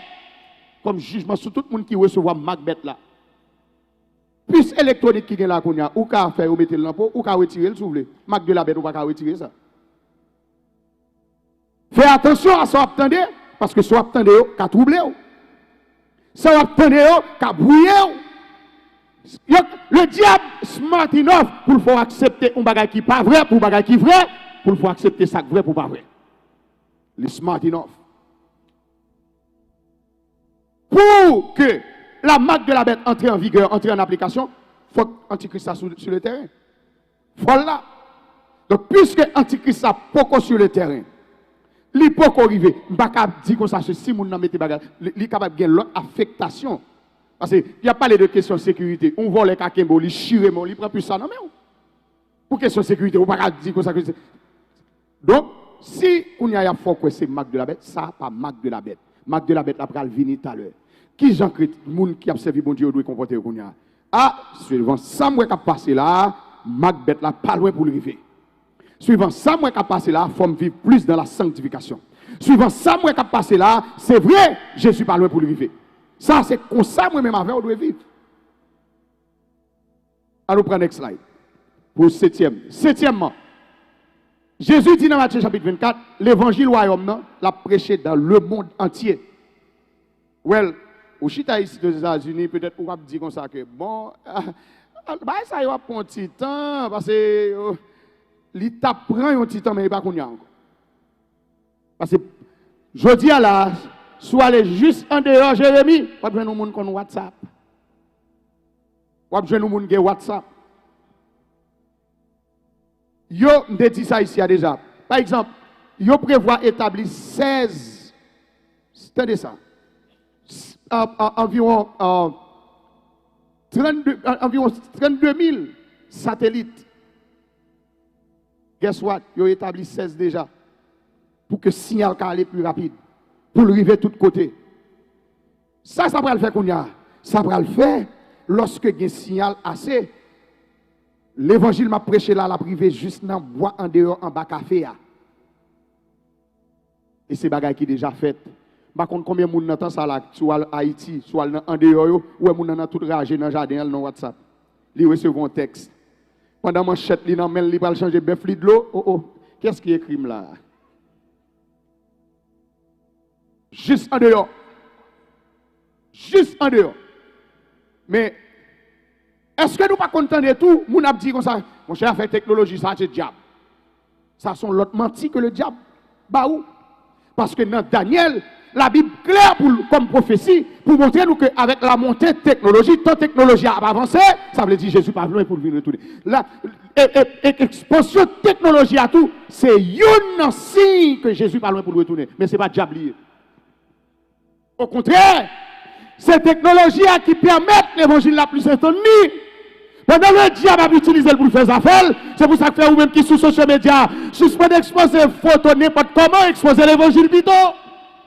comme jugement sur tout le monde qui recevoir marque bête là. Plus électronique qui est là, ou qu'à faire, ou mettre le lampeau, ou qu'à retirer le souffle. Marc de la bête, ou pas qu'à retirer ça. Fais attention à ce que vous attendez, parce que ce que vous attendez, qu'à troubler. Ce que vous attendez, qu'à brouiller. Le diable smart enough pour le faire accepter un bagage qui n'est pas vrai pour un bagage qui est vrai, pour le faire accepter ça vrai pour pas vrai. Le smart enough. Pour que la marque de la bête entre en vigueur, entre en application, il faut que l'antichrist soit sur le terrain. Voilà. Donc, puisque l'antichrist est pas sur le terrain, il n'est pas arrivé. Je ne peux pas dire comme ça, si on n'a pas bagage, il est capable de gagner l'autre affectation. Parce qu'il n'y a pas de questions de sécurité. On vole les kakembo, il chire, il prend plus ça. Non, mais pour question de sécurité, on ne peut pas dire comme ça. Donc, si on y a fort que c'est marque de la bête, ça pas marque de la bête. Marque de la bête, après, elle vient tout à l'heure. Qui j'en crée, le monde qui a servi bon Dieu doit comporter comme ça. Ah, suivant ça, moi qui a passé là, marque bête là, pas loin pour le river. Suivant ça, moi qui a passé là, il faut vivre plus dans la sanctification. Suivant ça, moi qui a passé là, c'est vrai, je suis pas loin pour le river. Ça, c'est comme ça, moi-même, avec, on doit vivre. Allons prendre next slide. Pour septième. Septièmement, Jésus dit dans Matthieu chapitre 24, l'évangile royaume, l'a prêché dans le monde entier. Well, au chita ici aux États-Unis, peut-être on va dire comme ça que, bon, ça y va prendre un petit temps, parce que l'État prend un petit temps, mais il n'y a pas qu'on y a encore. Parce que, je dis à la, soit aller juste en dehors, Jérémie, pas besoin de monde qu'on WhatsApp. Pas besoin de monde qui WhatsApp. Yo, me dit ça ici déjà. Par exemple, yo prévoit établir 16, c'est ça, environ 32 000 satellites. Guess what? Yo établi 16 déjà. Pour que le signal soit plus rapide. Pour le arriver de tous côtés. Ça va le faire qu'on y a. Ça va le faire lorsque il y a un signal assez. L'évangile m'a prêché là, la privé, juste dans bois en dehors, en bas café. Et c'est bagaille qui est déjà fait. Par contre, combien de monde entend ça là, soit Haïti, soit en dehors, ou est-ce dans tout ragé dans le jardin, dans WhatsApp. Ils recevent un texte. Pendant manchette, ils n'ont même pas changer bœuf de l'eau. Oh oh, qu'est-ce qui est écrit là? Juste en dehors. Juste en dehors. Mais, est-ce que nous pas contents de tout? Nous avons dit comme ça, mon cher, fait technologie, ça c'est le diable. Ça sont l'autre menti que le diable. Bah où? Parce que dans Daniel, la Bible claire comme prophétie, pour montrer nous qu'avec la montée de technologie, tant technologie a avancé, ça veut dire Jésus pas loin pour venir retourner. L'expansion de technologie à tout, c'est un signe que Jésus pas loin pour retourner. Mais ce n'est pas diable. Au contraire, c'est technologie qui permet l'évangile la plus étonnée. Pendant le diable a utilisé pour faire affaire, c'est pour ça que vous même qui sur social media, suspend d'exposer photo n'importe comment, exposer l'évangile plutôt.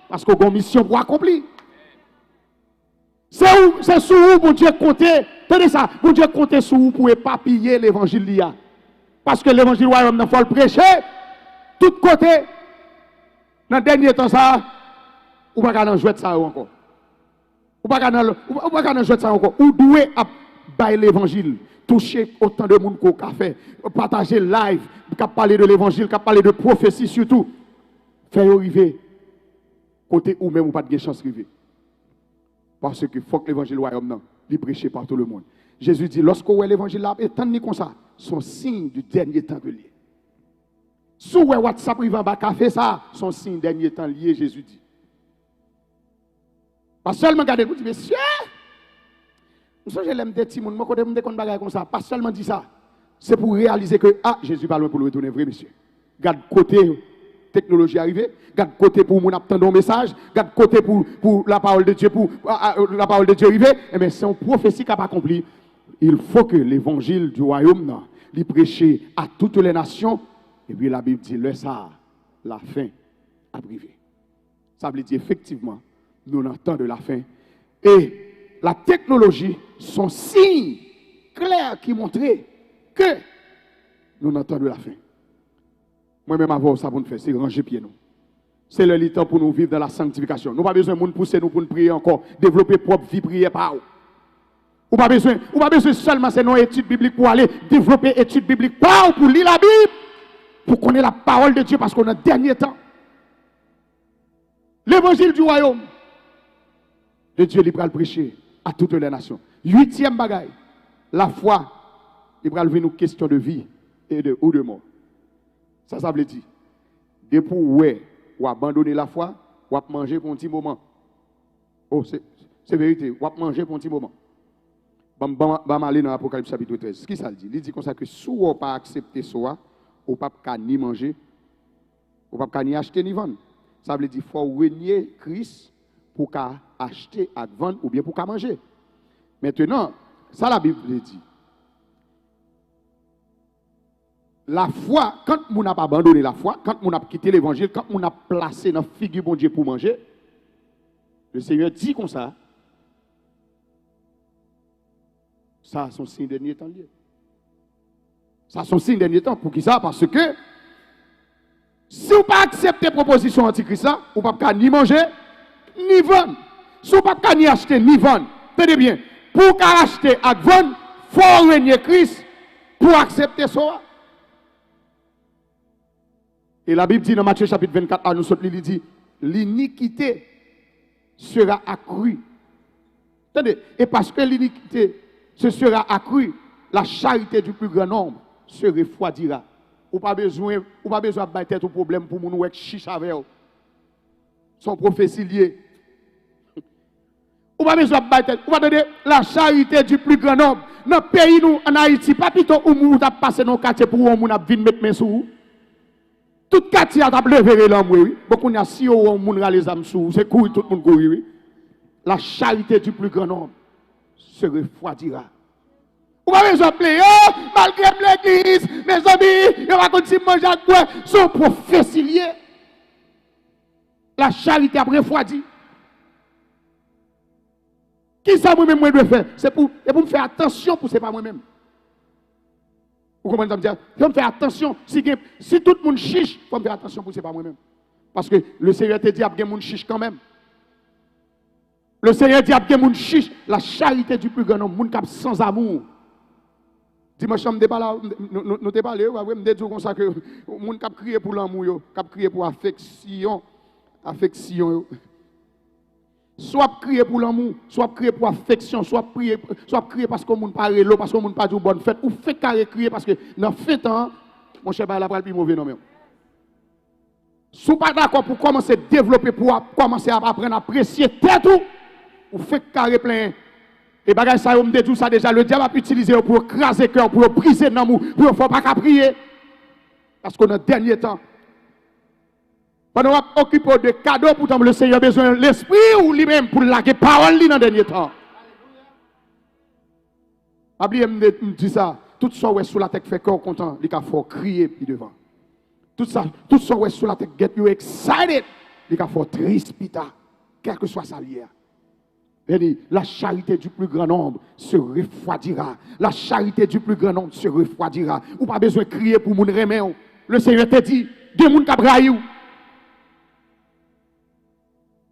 Parce qu'on a une mission pour accomplir. C'est sur vous, bon Dieu, compter. Tenez ça, bon Dieu, compter sur vous pour épapiller l'évangile. Parce que l'évangile royaume, il faut le prêcher. Tout côté. Dans le dernier temps, ça, ou pas qu'à jouer ça encore. Ou pas qu'à jouer ça encore. Ou doué à bailler l'évangile. Toucher autant de monde qu'au café. Partager live. Qu'à parler de l'évangile, qu'à parler de prophétie surtout. Faire arriver. Côté ou même ou pas de chance arriver. Parce que faut que l'évangile royaume il prêché par tout le monde. Jésus dit, lorsqu'on voit l'évangile là, étant comme ça, son signe du dernier temps lié. Si vous WhatsApp il va café ça, son signe du dernier temps lié, Jésus dit. Pas seulement garder vous dites, monsieur, je l'aime des petits monde, moi côté me déconne bagaille comme ça, pas seulement dit ça. C'est pour réaliser que Jésus pas loin pour le retourner vrai monsieur. Garde côté technologie arrivée, garde côté pour mon attendre un message, garde côté pour la parole de Dieu, pour la parole de Dieu arrivée, et bien c'est une prophétie qui n'a pas accompli. Il faut que l'évangile du royaume, il prêche à toutes les nations, et puis la Bible dit, le ça, la fin a privé. Ça veut dire effectivement, nous entendons de la fin. Et la technologie, son signe clair qui montrait que nous entendons de la fin. Moi-même, avant ça, pour nous faire, c'est ranger pied nous. C'est le temps pour nous vivre dans la sanctification. Nous n'avons pas besoin de nous pousser nous pour nous prier encore, développer propre vie, prier par où. Ou pas besoin seulement c'est nos études bibliques pour aller développer études bibliques, pas pour lire la Bible, pour connaître la parole de Dieu parce qu'on a dernier temps. L'évangile du royaume de Dieu, il va le prêcher à toutes les nations. 8e bagaille, la foi, il va lever nos questions de vie et ou de mort. Ça veut dire, depuis ou abandonner la foi, ou manger pour un petit moment. Oh, c'est vérité, ou manger pour un petit moment. Bam aller dans l'Apocalypse chapitre 13. Ce qui ça dit? Il dit comme ça que si on n'a pas accepté ça, on ne peut pas ni manger, on ne peut pas ni acheter ni vendre. Ça veut dire qu'il faut renier Christ pour acheter et vendre ou bien pour manger. Maintenant, ça la Bible dit. La foi, quand on n'a pas abandonné la foi, quand on a quitté l'évangile, quand on a placé dans la figure bon Dieu pour manger, le Seigneur dit comme ça. Ça, son signe dernier temps lié. Ça, son signe dernier temps. Pour qui ça? Parce que si vous ne pas accepter la proposition antichrist, vous ne pouvez pas ni manger, ni vendre. Si vous ne pouvez pas ni acheter, ni vendre. Tenez bien, pour acheter et vendre, il faut régner Christ pour accepter ça. Et la Bible dit dans Matthieu chapitre 24, nous sommes, il dit, l'iniquité sera accrue. Attendez, et parce que l'iniquité ce sera accru, la charité du plus grand nombre se refroidira. Ou pas besoin de battre au problème pour nous avec chicha avec son prophétie liée. Ou pas besoin de battre, ou pas donner la charité du plus grand nombre. Dans le pays nous en Haïti, pas plutôt où nous avons passé dans le quartier pour où nous avons vu mettre mes sous. Tout quartier a levé l'homme, oui. Beaucoup de si on a les âmes sous, c'est courir tout le monde courir, oui. La charité du plus grand nombre se refroidira. Vous avez besoin de plaider, oh, malgré l'église, mes amis, il va continuer à manger à quoi? Son prophétie lié. La charité a refroidi. Qui ça moi-même moi dois faire? C'est pour me faire attention pour ce pas moi-même. Vous comprenez ce que je veux dire? Il faut me faire attention. Si tout le monde chiche, il faut me faire attention pour ce pas moi-même. Parce que le Seigneur te dit, il y a des gens qui chiche quand même. Le Seigneur dit, il y a des gens qui chiche. La charité du plus grand nombre, les gens sans amour. Dimanche, nous avons parlé, nous avons dit comme ça que les gens qui crient pour l'amour, qui crient pour l'affection. Soit crier pour l'amour, soit crier pour l'affection, soit crier parce que monde pas rélo, parce que monde pas du bonne fête, ou fait carré crier parce que dans fait temps, mon cher la pral plus mauvais non même. Si pas d'accord pour commencer à développer, pour commencer à apprendre à apprécier tête ou fait carré plein. Et bagay ça on me dit tout ça déjà le diable a utilisé pour craser cœur, pour briser l'amour, pour faut pas qu'à prier. Parce qu'on a dernier temps. Pendant qu'on occupe de cadeaux, pourtant le Seigneur a besoin de l'esprit ou lui-même pour laguer parole dans le dernier temps. Abli me dit ça. Tout ça ouais sous la tête fait corps content, il faut crier puis devant. Tout ça ouais sous la tête get you excited, il faut triste pita, quel que soit sa lière. La charité du plus grand nombre se refroidira. La charité du plus grand nombre se refroidira. Ou pas besoin de crier pour mon remet. Le Seigneur te dit, deux moun k'ap raïou.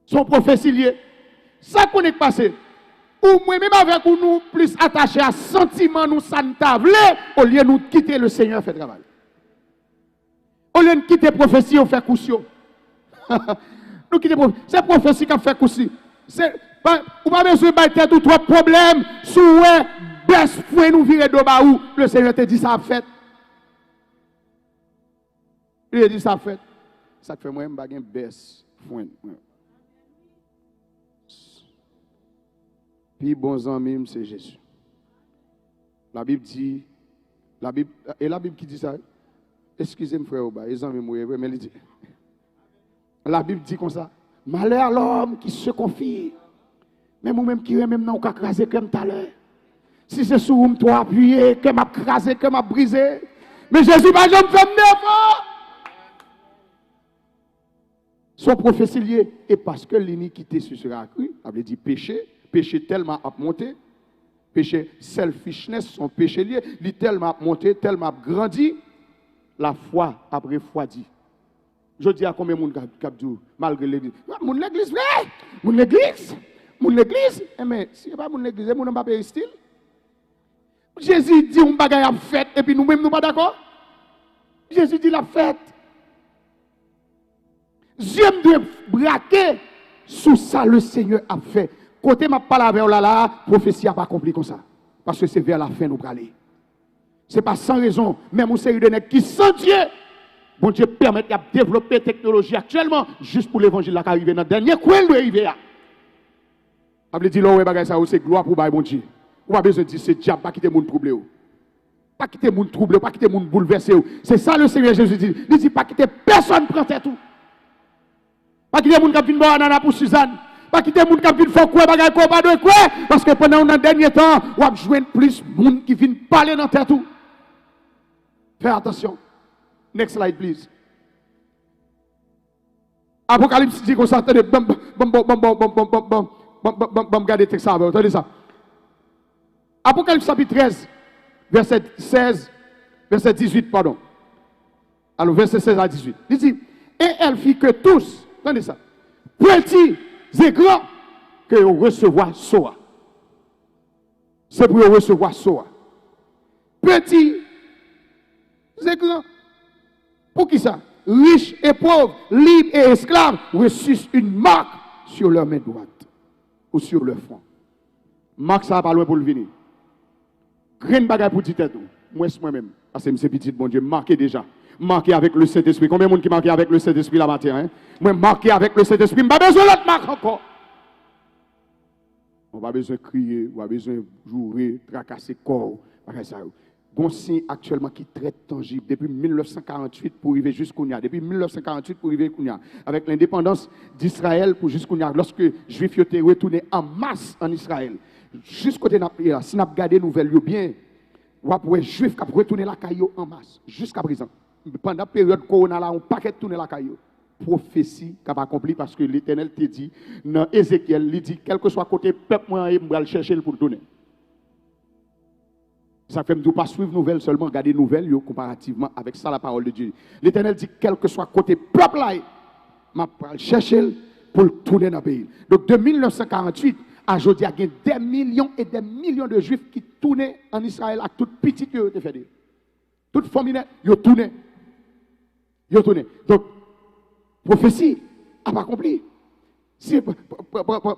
Son prophétie lié. Ça qu'on est passé. Ou moi-même avec nous plus attachés à sentiment nous ça au lieu de nous quitter le Seigneur fait travail. Au lieu de quitter prophétie on fait coussion. Nous quitter c'est prophétie qui fait coussi. Ou pas besoin de battre tout trois problèmes sous baisse point nous virer de bas où le Seigneur te dit ça a fait. Il a dit ça a fait. Ça fait moi même baisse point. Puis bons amis, c'est Jésus. La Bible dit, et la Bible qui dit ça, excusez-moi frère, les amis, mais il dit, la Bible dit comme ça, malheur à l'homme qui se confie, mais moi-même qui même non qu'à craser comme tout à l'heure. Si c'est sur moi, toi appuyé, que m'a crasé, que m'a brisé, mais Jésus va jamais faire d'effort. Son prophétie liée, et parce que l'iniquité se sera accrue, avait dit péché tellement à monter, péché selfishness, son péché lié, il tellement monté, tellement grandi, la foi a refroidi. Je dis à combien de monde qui a dit, malgré l'église, mon l'église, vrai, mon l'église, mais si ce n'est pas mon l'église, mon n'a pas payé style, Jésus dit un bagage à fait et puis nous-mêmes nous pas d'accord. Jésus dit la fête. Dieu doit braquer sous ça le Seigneur a fait. Côté m'a parlé avec la prophétie n'a pas accompli comme ça. Parce que c'est vers la fin nous aller. C'est pas sans raison, même une série de nègres qui sans Dieu, bon Dieu permet de développer la technologie actuellement juste pour l'évangile qui arrive dans le dernier coin de arriver. Ça veut dire que c'est gloire pour bon Dieu. On pas besoin de dire c'est diable, pas quitter mon troublé. Pas quitter mon troublé, pas quitter mon bouleversé. C'est ça le Seigneur Jésus dit. Il dit pas quitter personne prend tête. Pas quitter mon qui vient boire ananas pour Suzanne. Pas quitter mon qui vient faire quoi bagay quoi pas de quoi parce que pendant un dernier temps, on va joindre plus monde qui vient parler dans tête tout. Fais attention. Next slide please. Apocalypse dit qu'on s'attend de regardez le texte ça, attendez ça. Apocalypse chapitre 13, verset 16, verset 18, pardon. Alors, verset 16 à 18. Il dit, et elle fit que tous, attendez ça, petits et grands, que recevoir Soa. C'est pour recevoir Soa. Petits et grands. Pour qui ça? Riches et pauvres, libres et esclaves, reçussent une marque sur leur main droite ou sur leur front. Marque ça pas loin pour le venir. Grain bagay pour dire tout. Moi-même, parce que c'est petit, bon Dieu, marqué déjà. Marqué avec le Saint-Esprit. Combien de monde qui marqué avec le Saint-Esprit la matin? Hein? Moi, marqué avec le Saint-Esprit. Je n'ai pas besoin de l'autre marque encore. On va besoin de crier, on va besoin de jouer, tracasser le corps. Bon signe actuellement qui est très tangible depuis 1948 pour arriver jusqu'au Nia. Depuis 1948 pour arriver jusqu'au Nia. Avec l'indépendance d'Israël pour jusqu'au Nia. Lorsque les Juifs étaient retournés en masse en Israël. Jusqu'au là, si nous regardons les nouvelles bien, on va pouvoir les Juifs qui retourner la caillou en masse. Jusqu'à présent. Pendant la période corona, là, on paquet tourner la caillou. Prophétie qui a accompli parce que l'Éternel te dit, dans Ézéchiel, il dit, quel que soit côté peuple, moi, je vais le chercher pour le donner. Ça fait que pas suivre nouvelles seulement, regarder nouvelles comparativement avec ça la parole de Dieu. L'Éternel dit quel que soit côté peuple là, je vais le chercher pour le tourner dans le pays. Donc de 1948 à aujourd'hui, il y a des millions et des millions de Juifs qui tournent en Israël avec toute petite qui ont été faite. Toute famille, ils ont tourné. Ils ont tourné. Donc, prophétie n'a pas accompli. Si, prends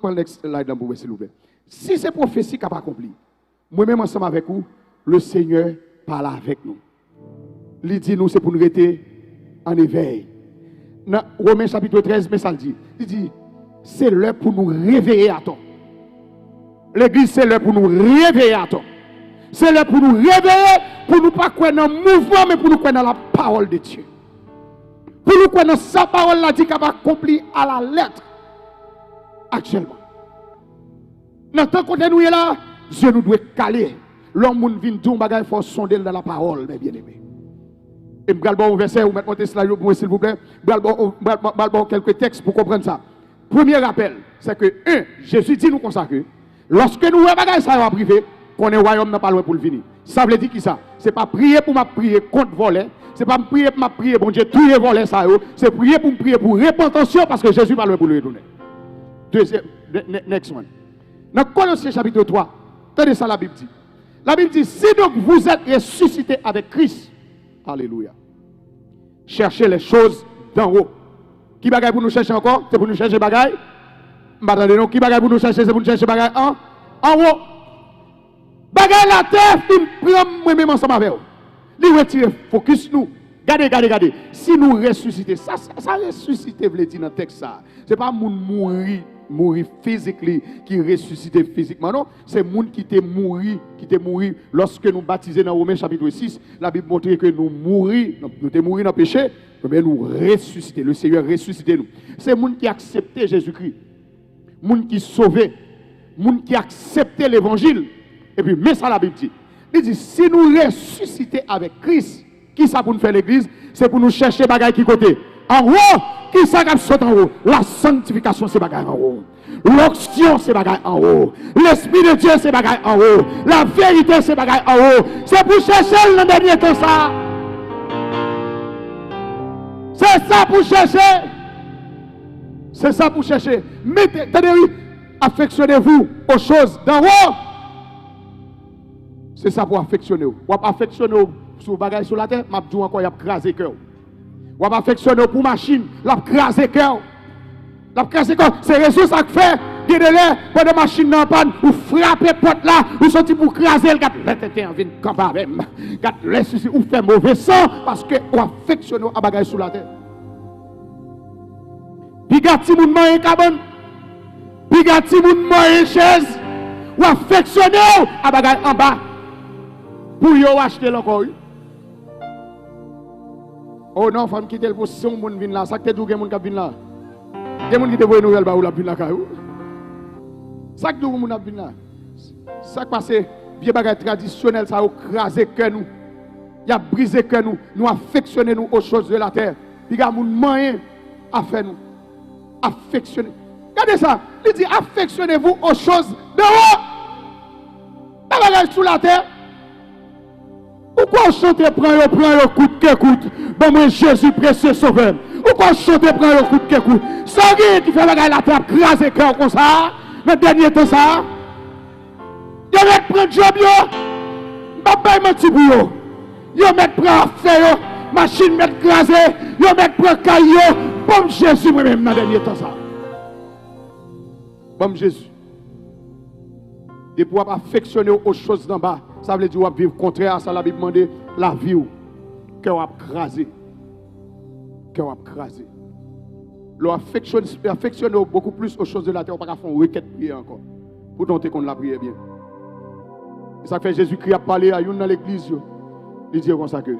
le next slide s'il vous plaît. Si c'est prophétie qui n'a pas accompli, moi-même ensemble avec vous, le Seigneur parle avec nous. Il dit nous, c'est pour nous rester en éveil. Dans Romains chapitre 13, mais ça le dit. Il dit, c'est l'heure pour nous réveiller à temps. L'église, c'est l'heure pour nous réveiller à temps. C'est l'heure pour nous réveiller, pour nous pas croire dans le mouvement, mais pour nous croire dans la parole de Dieu. Pour nous croire dans sa parole, là, dit qu'elle va accomplir à la lettre. Actuellement. Dans le temps qu'on est là, Dieu nous doit caler. L'homme vient dire bagay faut sonder dans la parole, mes bien-aimés. Et je vais vous verset, vous mettez slide pour moi, s'il vous plaît. Je vais vous quelques textes pour comprendre ça. Premier rappel, c'est que, Jésus dit nous comme ça que, lorsque nous voyons bagay ça va privé, qu'on est royaume n'a pas loin pour le venir. Ça veut dire qui ça? C'est pas prier pour m'a prier contre voler, c'est pas prier pour m'a prier, bon Dieu, tout est volé ça, c'est prier pour repentance parce que Jésus pas loin pour le donner. Deuxième, next one. Dans Colossiens chapitre 3, tenez ça la Bible dit. La Bible dit, si donc vous êtes ressuscité avec Christ, alléluia, cherchez les choses d'en haut. Qui bagaille pour nous chercher encore? C'est pour nous chercher bagaille? Non, qui bagaille pour nous chercher? C'est pour nous chercher bagaille en haut. Bagaille la terre, il prend moi-même ensemble avec vous. Il retire focus nous. Regardez. Si nous ressuscitons, ça ressusciter, veut dire dans le texte ça. Ce n'est pas mourir physiquement, qui ressuscité physiquement, non. C'est moun qui t'est mouru lorsque nous baptisons dans Romains chapitre 6. La Bible montre que nous mourons dans le péché, mais nous ressusciter. Le Seigneur ressuscité nous. C'est moun qui accepté Jésus-Christ, moun qui sauvé, moun qui accepté l'évangile. Et puis, mais ça la Bible dit. Il dit, si nous ressuscitons avec Christ, qui ça pour nous faire l'église? C'est pour nous chercher bagaille qui côté. En haut, qui ça qui saute en haut? La sanctification, c'est bagaille en haut. L'onction, c'est bagaille en haut. L'Esprit de Dieu, c'est bagaille en haut. La vérité, c'est bagaille en haut. C'est pour chercher le dernier temps ça. C'est ça pour chercher. C'est ça pour chercher. Mettez, affectionnez-vous aux choses d'en haut. C'est ça pour affectionner. Ou affectionner sur bagage sur la terre, m'a dit encore, il a crasé cœur. Ou affectionner pour machine, l'a crasé cœur. L'a crasé cœur. C'est raison ça que fait. Guidez-les, pour des machines dans panne, ou frapper porte là, ou sortir pour craser le gars. Là, t'es en vine quand même. Ou fait mauvais sang, parce que ou affectionner à bagage sur la terre. Pigati moun man cabane. Pigati moun man chaise. Ou affectionner à bagage en bas. Pour yo acheter encore. Oh non, femme quitter le position moun vin là, ça que tout moun k'ap vin là. Des moun qui te voye nouvelle ba ou la vin là kayou. Ça que tout moun ap vin là. Ça passe vieux bagage traditionnel ça a crasé cœur nous. Il a brisé cœur nous, nous affectionner nous aux choses de la terre. Il y a moun moyen à faire nous. Affectionner. Regardez ça, il dit affectionnez-vous aux choses de haut. Pas bagage sous la terre. Pourquoi chanter prend le coup de cœur coûte? Bon moi Jésus précieux sauveur. Pourquoi chanter prend le coup de cœur coûte? Sans qui fait bagage la terre craser cœur comme ça. Mais dernier temps ça. Yo met prendre job yo. Papa menti pour yo. Yo met prendre affaire yo, machine met craser, yo met prendre caillou. Bon Jésus moi même dans dernier temps ça. Bon Jésus. Et pour affectionner aux choses d'en bas. Ça veut dire vivre contraire à ça, la Bible demande la vie ou cœur a crasé. Cœur a crasé. Affectionne beaucoup plus aux choses de la terre, on ne peut pas faire une requête prière encore. Pour tenter qu'on la prière bien. Et ça fait Jésus-Christ a parlé à une dans l'église. Il dit comme ça que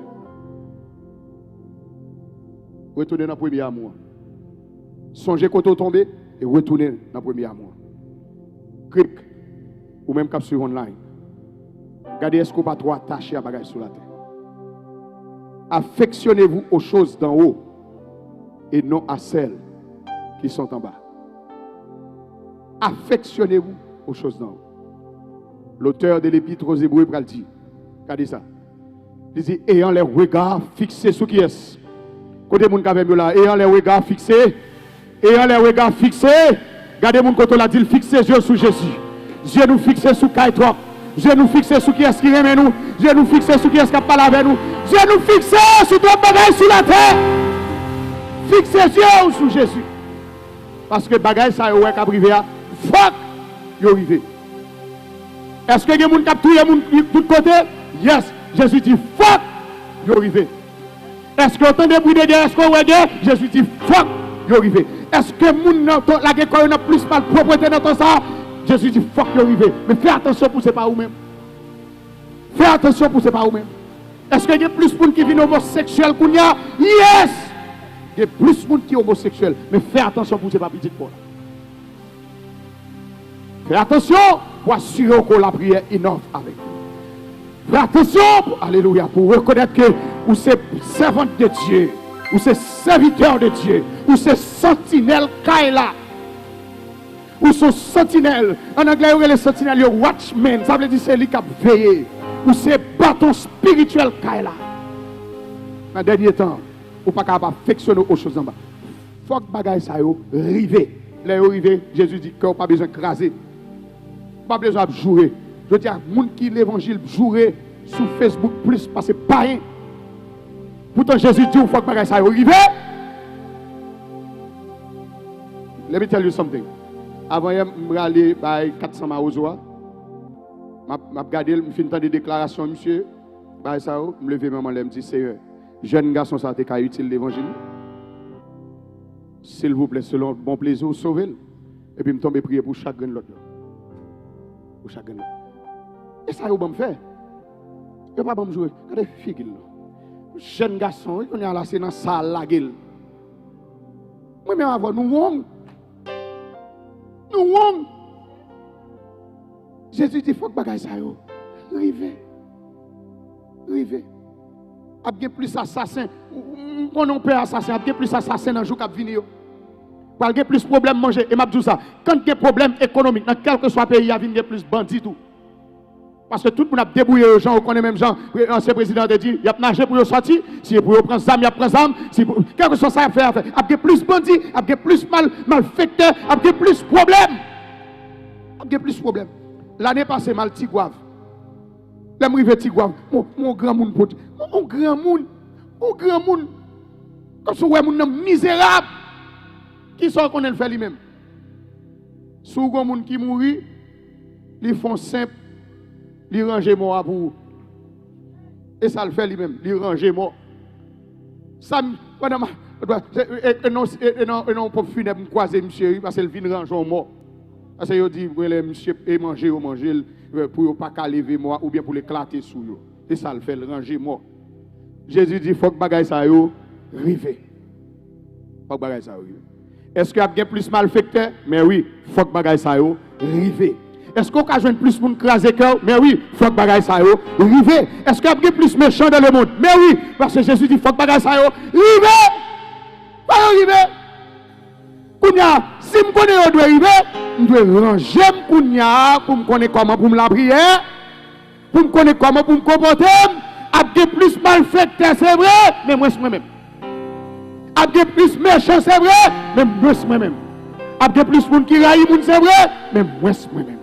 retournez dans le premier amour. Songez quand vous tombez et retournez dans le premier amour. Clic ou même cap sur online. Regardez, est-ce qu'on va trop attacher à bagage sur la terre. Affectionnez-vous aux choses d'en haut et non à celles qui sont en bas. Affectionnez-vous aux choses d'en haut. L'auteur de l'épître aux Hébreux pral dit, regardez ça. Il dit, ayant les regards fixés sur qui est-ce? Côté moun kavem yo là, ayant les regards fixés, regardez moun côté la dit fixer yeux sur Jésus. Dieu nous fixer sur Kaitro. Dieu nous fixe sur qui est-ce qui aime nous. Dieu nous fixe sur qui est-ce qui parle avec nous. Dieu nous fixe sur tout bagage sur la terre. Fixez Dieu sur Jésus. Parce que bagage ça est qu'à privé à fuck yo arrivé. Est-ce que il y a des gens qui ont tué tout côté? Yes. Jésus dit fuck yo arrivé. Est-ce que autant de bruit de guerre, est-ce qu'on voit guerre? Jésus dit fuck yo arrivé. Est-ce que moun la guerre a plus mal propreté dans ton ça? Jésus dit, fuck you arrivé. Mais fais attention pour ce pas vous-même. Fais attention pour ce pas vous-même. Est-ce qu'il y a plus de gens qui viennent homosexuels qu'on y a? Yes! Il y a plus de gens qui sont homosexuels. Mais fais attention pour ce pas petit pour. Fais attention pour assurer que la prière est innove avec vous. Fais attention, alléluia, pour reconnaître que vous êtes servante de Dieu, ou c'est serviteur de Dieu, ou c'est sentinelle Kaila. Ou sont sentinelles. En anglais, on les sentinelles, watchmen. Ça veut dire c'est lui qui a veillé. Ou c'est bâton spirituel qu'il a. Dans le dernier temps, on ne peut pas affectionner aux choses en bas. Il faut que bagaille ça rive. Là, rive, Jésus dit qu'on n'a pas besoin de craser. Pas besoin de jouer. Je dis à les gens qui l'évangile jouer sur Facebook plus parce que pas rien. Pourtant, Jésus dit qu'il faut que bagaille ça rive. Let me tell you something. Avant, je aller à 400 maozoa. Je regardé, je fais des déclarations, monsieur. Je me lever, maman, je me dis, Seigneur, jeune garçon, ça a été utile l'évangile. S'il vous plaît, selon bon plaisir, sauvez-le. Et puis, je tombe et prier pour chacun de l'autre. Pour chacun de l'autre. Et ça, vous me faire. Je ne vais pas me jouer. Regardez, figure. Jeune garçon, on est là, c'est dans la salle, la gueule. Moi-même, avant, nous, nous, Jésus dit, il faut que bagaille ça yo. Rive. Il y a plus d'assassins. On n'a pas assassin. Il y a plus d'assassins dans le jour qui vient. Il y a plus de problèmes manger. Et je dis ça. Quand il y a des problèmes économiques, dans quel que soit le pays, il y a plus de bandits. Parce que tout le monde a débrouillé les gens, on connaît même gens, l'ancien président a dit, il y a nagé pour sortir, si pour prendre zam, il y a prendre zam, quel que soit ça, il y a plus de bandits, il y a plus de malfaiteurs, il y a plus de problèmes. L'année passée, Maltigouave, L'aime petit gouave, mon grand monde pote. Mon grand monde. Comme si ouais mon misérable. Qui sont qu'on le fait lui-même. Sous grand monde qui mourit, ils font simple, ils rangent moi pour. Et ça le fait lui-même, ils rangent moi. Ça madame non pour funèbre croiser monsieur parce qu'il vient ranger moi. Parce que dit monsieur et manger pour pas qu'à lever moi ou bien pour l'éclater sous yo. Et ça le fait le ranger moi. Jésus dit faut que bagaille ça yo rive. Faut que bagaille ça yo rive. Est-ce qu'il y a bien plus malfecteur? Mais oui, faut que bagaille ça yo rive. Est-ce qu'on a besoin plus pour craser cœur? Mais oui, faut que bagaille ça yo rive. Est-ce qu'il y a bien plus méchant dans le monde? Mais oui, parce que Jésus dit faut que bagaille ça yo rive. Pas rive. Kounya, si je connais où doit arriver, je dois ranger Kounya pour me connaître comment pour me la prière, pour me connaître comment pour me comporter. Avec plus malfecteur, c'est vrai, mais moi-même. Avec plus méchant, c'est vrai, mais moi-même. Avec plus de gens qui raillent, c'est vrai, mais moi-même.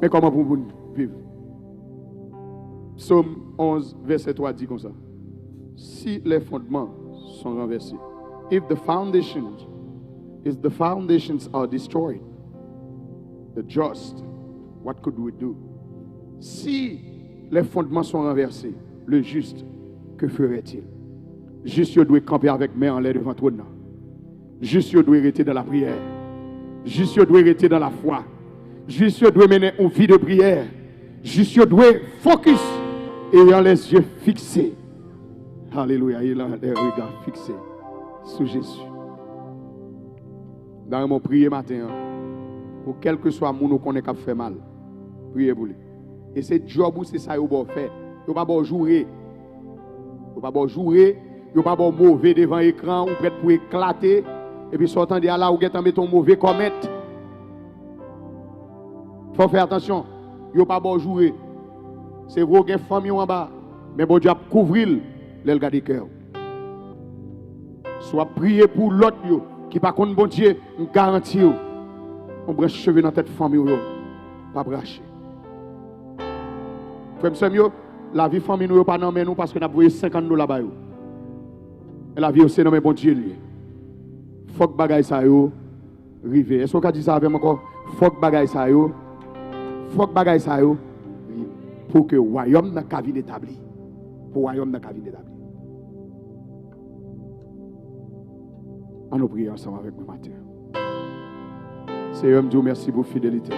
Mais comment pour vous vivre? Psaume 11, verset 3 dit comme ça. Si les fondements sont renversés, if the foundations are destroyed, the just, what could we do? Si les fondements sont renversés, le juste, que ferait-il? Juste doit camper avec main en l'air devant toi. Juste doit rester dans la prière. Juste doit rester dans la foi. Juste doit mener une vie de prière. Juste doit focus et ayant les yeux fixés. Alléluia, il a les regards fixés sur Jésus. Dans mon prière matin, pour quel que soit mon qu'on est qui fait mal, priez pour lui. Et c'est job ou c'est ça que vous faites. Vous ne pouvez pas jouer. Vous ne pouvez pas jouer. Vous ne pouvez pas mauvais devant l'écran ou prêt pour éclater. Et puis sortant de là, vous avez ton mauvais comète. Il faut faire attention. Vous ne pouvez pas jouer. C'est vous qui avez une famille en bas. Mais bon Dieu a couvrir le gars de cœur. Soit prier pour l'autre qui par contre bon Dieu nous garantit. On branche cheveux dans tête famille pas brancher. Frère la vie famille nous pas non mais nous parce que nous avons $50 là-bas. Et la vie aussi non mais bon Dieu lui. Faut que bagaille ça yo rive. Est-ce qu'on dit ça avec moi encore? Faut que bagaille ça yo. Faut que bagaille ça yo pour que le royaume n'a qu'à vie établi. Pour le royaume n'a qu'à vie établi. On nous prie ensemble avec nous matin. Seigneur, Dieu merci pour fidélité.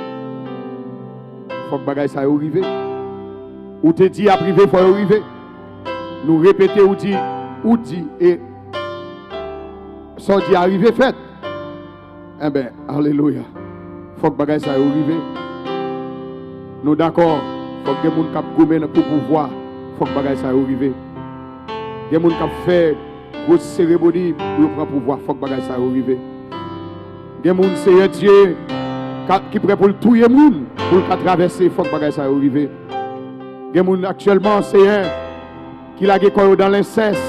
Faut que bagaille ça yo rive. Ou te dit à privé faut arriver. Nous répéter ou dit et ça dit arriver fait. Eh bien, alléluia. Faut que bagaille ça arrive. Nous d'accord. Faut que les gens qui gomment pour pouvoir. Faut que bagaille ça arrive. Les gens qui fait grosse cérémonie pour prendre pouvoir. Faut que bagaille ça arrive. Les gens c'est un Dieu qui prêt pour tout le monde pour traverser. Faut que bagaille ça arrive. Les gens actuellement c'est un qui l'a gagné dans l'inceste.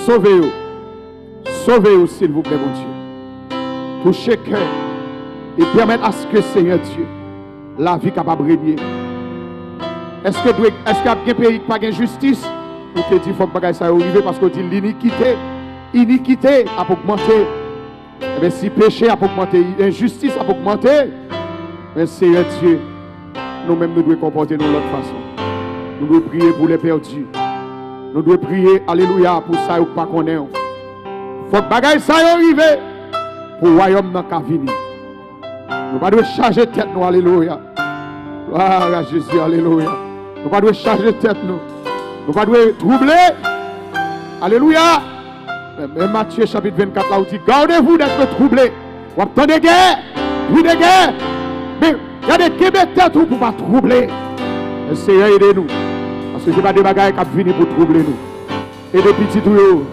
Sauvez-vous. Sauvez-vous, s'il vous plaît, mon Dieu. Touchez cœur et permettez à ce que, Seigneur Dieu, la vie capable de régner. Est-ce qu'il y a un pays qui n'a pas de justice? Ou te dit, il faut que ça arrive parce qu'on dit l'iniquité a augmenté. Eh bien, si péché a augmenté, injustice a augmenté, mais Seigneur Dieu, nous-mêmes, nous devons comporter de l'autre façon. Nous devons prier pour les perdus. Nous devons prier, alléluia, pour ça ou pas qu'on ait. Faut que bagaille ça arrive pour le royaume n'a qu'à venir. Nous ne devons pas charger tête nous, alléluia. Ah, Jésus, alléluia. Nous ne devons pas charger tête nous. Nous ne devons pas troubler. Alléluia. Même Matthieu chapitre 24 là où dit, gardez-vous d'être troublés. Vous attendez guerre, oui de guerre. Mais il y a des Québécois pour ne pas troubler. Seigneur, aidez-nous. Parce que ce n'est pas des bagailles qui viennent pour troubler nous. Et des petits tuyaux.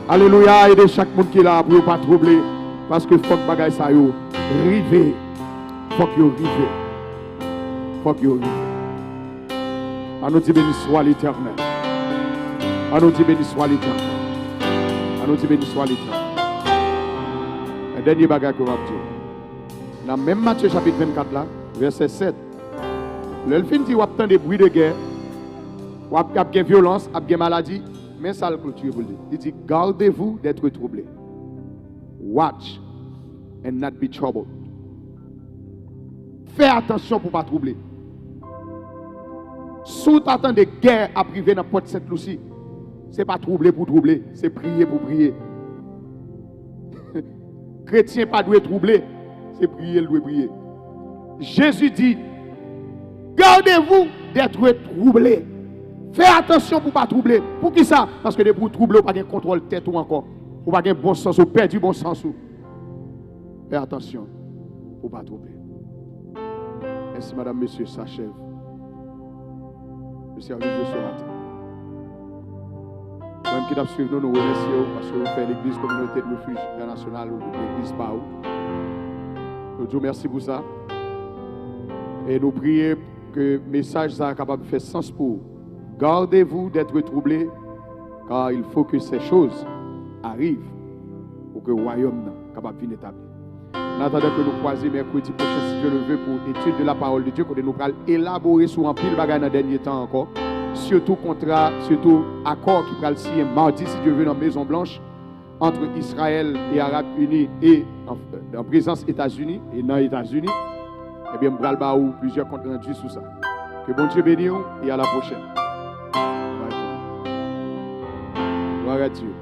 Alléluia, aidez chaque monde qui est là pour ne pas troubler. Parce que faut que bagaille ça yo rive. Faut que yo rive. Faut que yo rive. À nous dire béni soit l'Éternel. À nous dire béni soit l'Éternel. À nous dire béni soit l'Éternel. Un dernier bagage que je vais dire. Dans même Matthieu chapitre 24 là, verset 7. Le film dit, on des bruits de guerre, on a des violences, on a des maladies, mais ça le clôture pour lui. Il dit, gardez-vous d'être troublés. Watch and not be troubled. Fais attention pour ne pas troubler. Sous t'attends de guerre à priver dans Porte Sainte-Lucie, ce n'est pas troubler pour troubler, c'est prier pour prier. Chrétien pas doit troubler, c'est prier, il doit prier. Jésus dit, gardez-vous d'être troublés. Fais attention pour ne pas troubler. Pour qui ça? Parce que pour troubler, vous n'avez pas de contrôle tête ou encore. Vous n'avez pas de bon sens, vous perdez du bon sens. Fais attention pour ne pas troubler. Ainsi, madame, monsieur, s'achève le service de ce matin. Même qui t'a suivi, nous remercions parce que vous faites l'église communauté de refuge international ou l'église PAO. Nous disons merci pour ça. Et nous prions que le message soit capable de faire sens pour vous. Gardez-vous d'être troublés, car il faut que ces choses arrivent pour que le royaume soit capable de établir. En attendant que nous croisions mercredi prochain, si Dieu le veut, pour étude de la parole de Dieu, que nous allons élaborer sur un pile bagage dans le dernier temps encore. Surtout contrat, surtout accord qui va le signer mardi, si Dieu veut, dans la Maison Blanche, entre Israël et Arabes Unis et en présence États-Unis et dans les États-Unis. Eh bien, je vais plusieurs comptes rendus sur ça. Que bon Dieu bénisse et à la prochaine. Gloire à Dieu.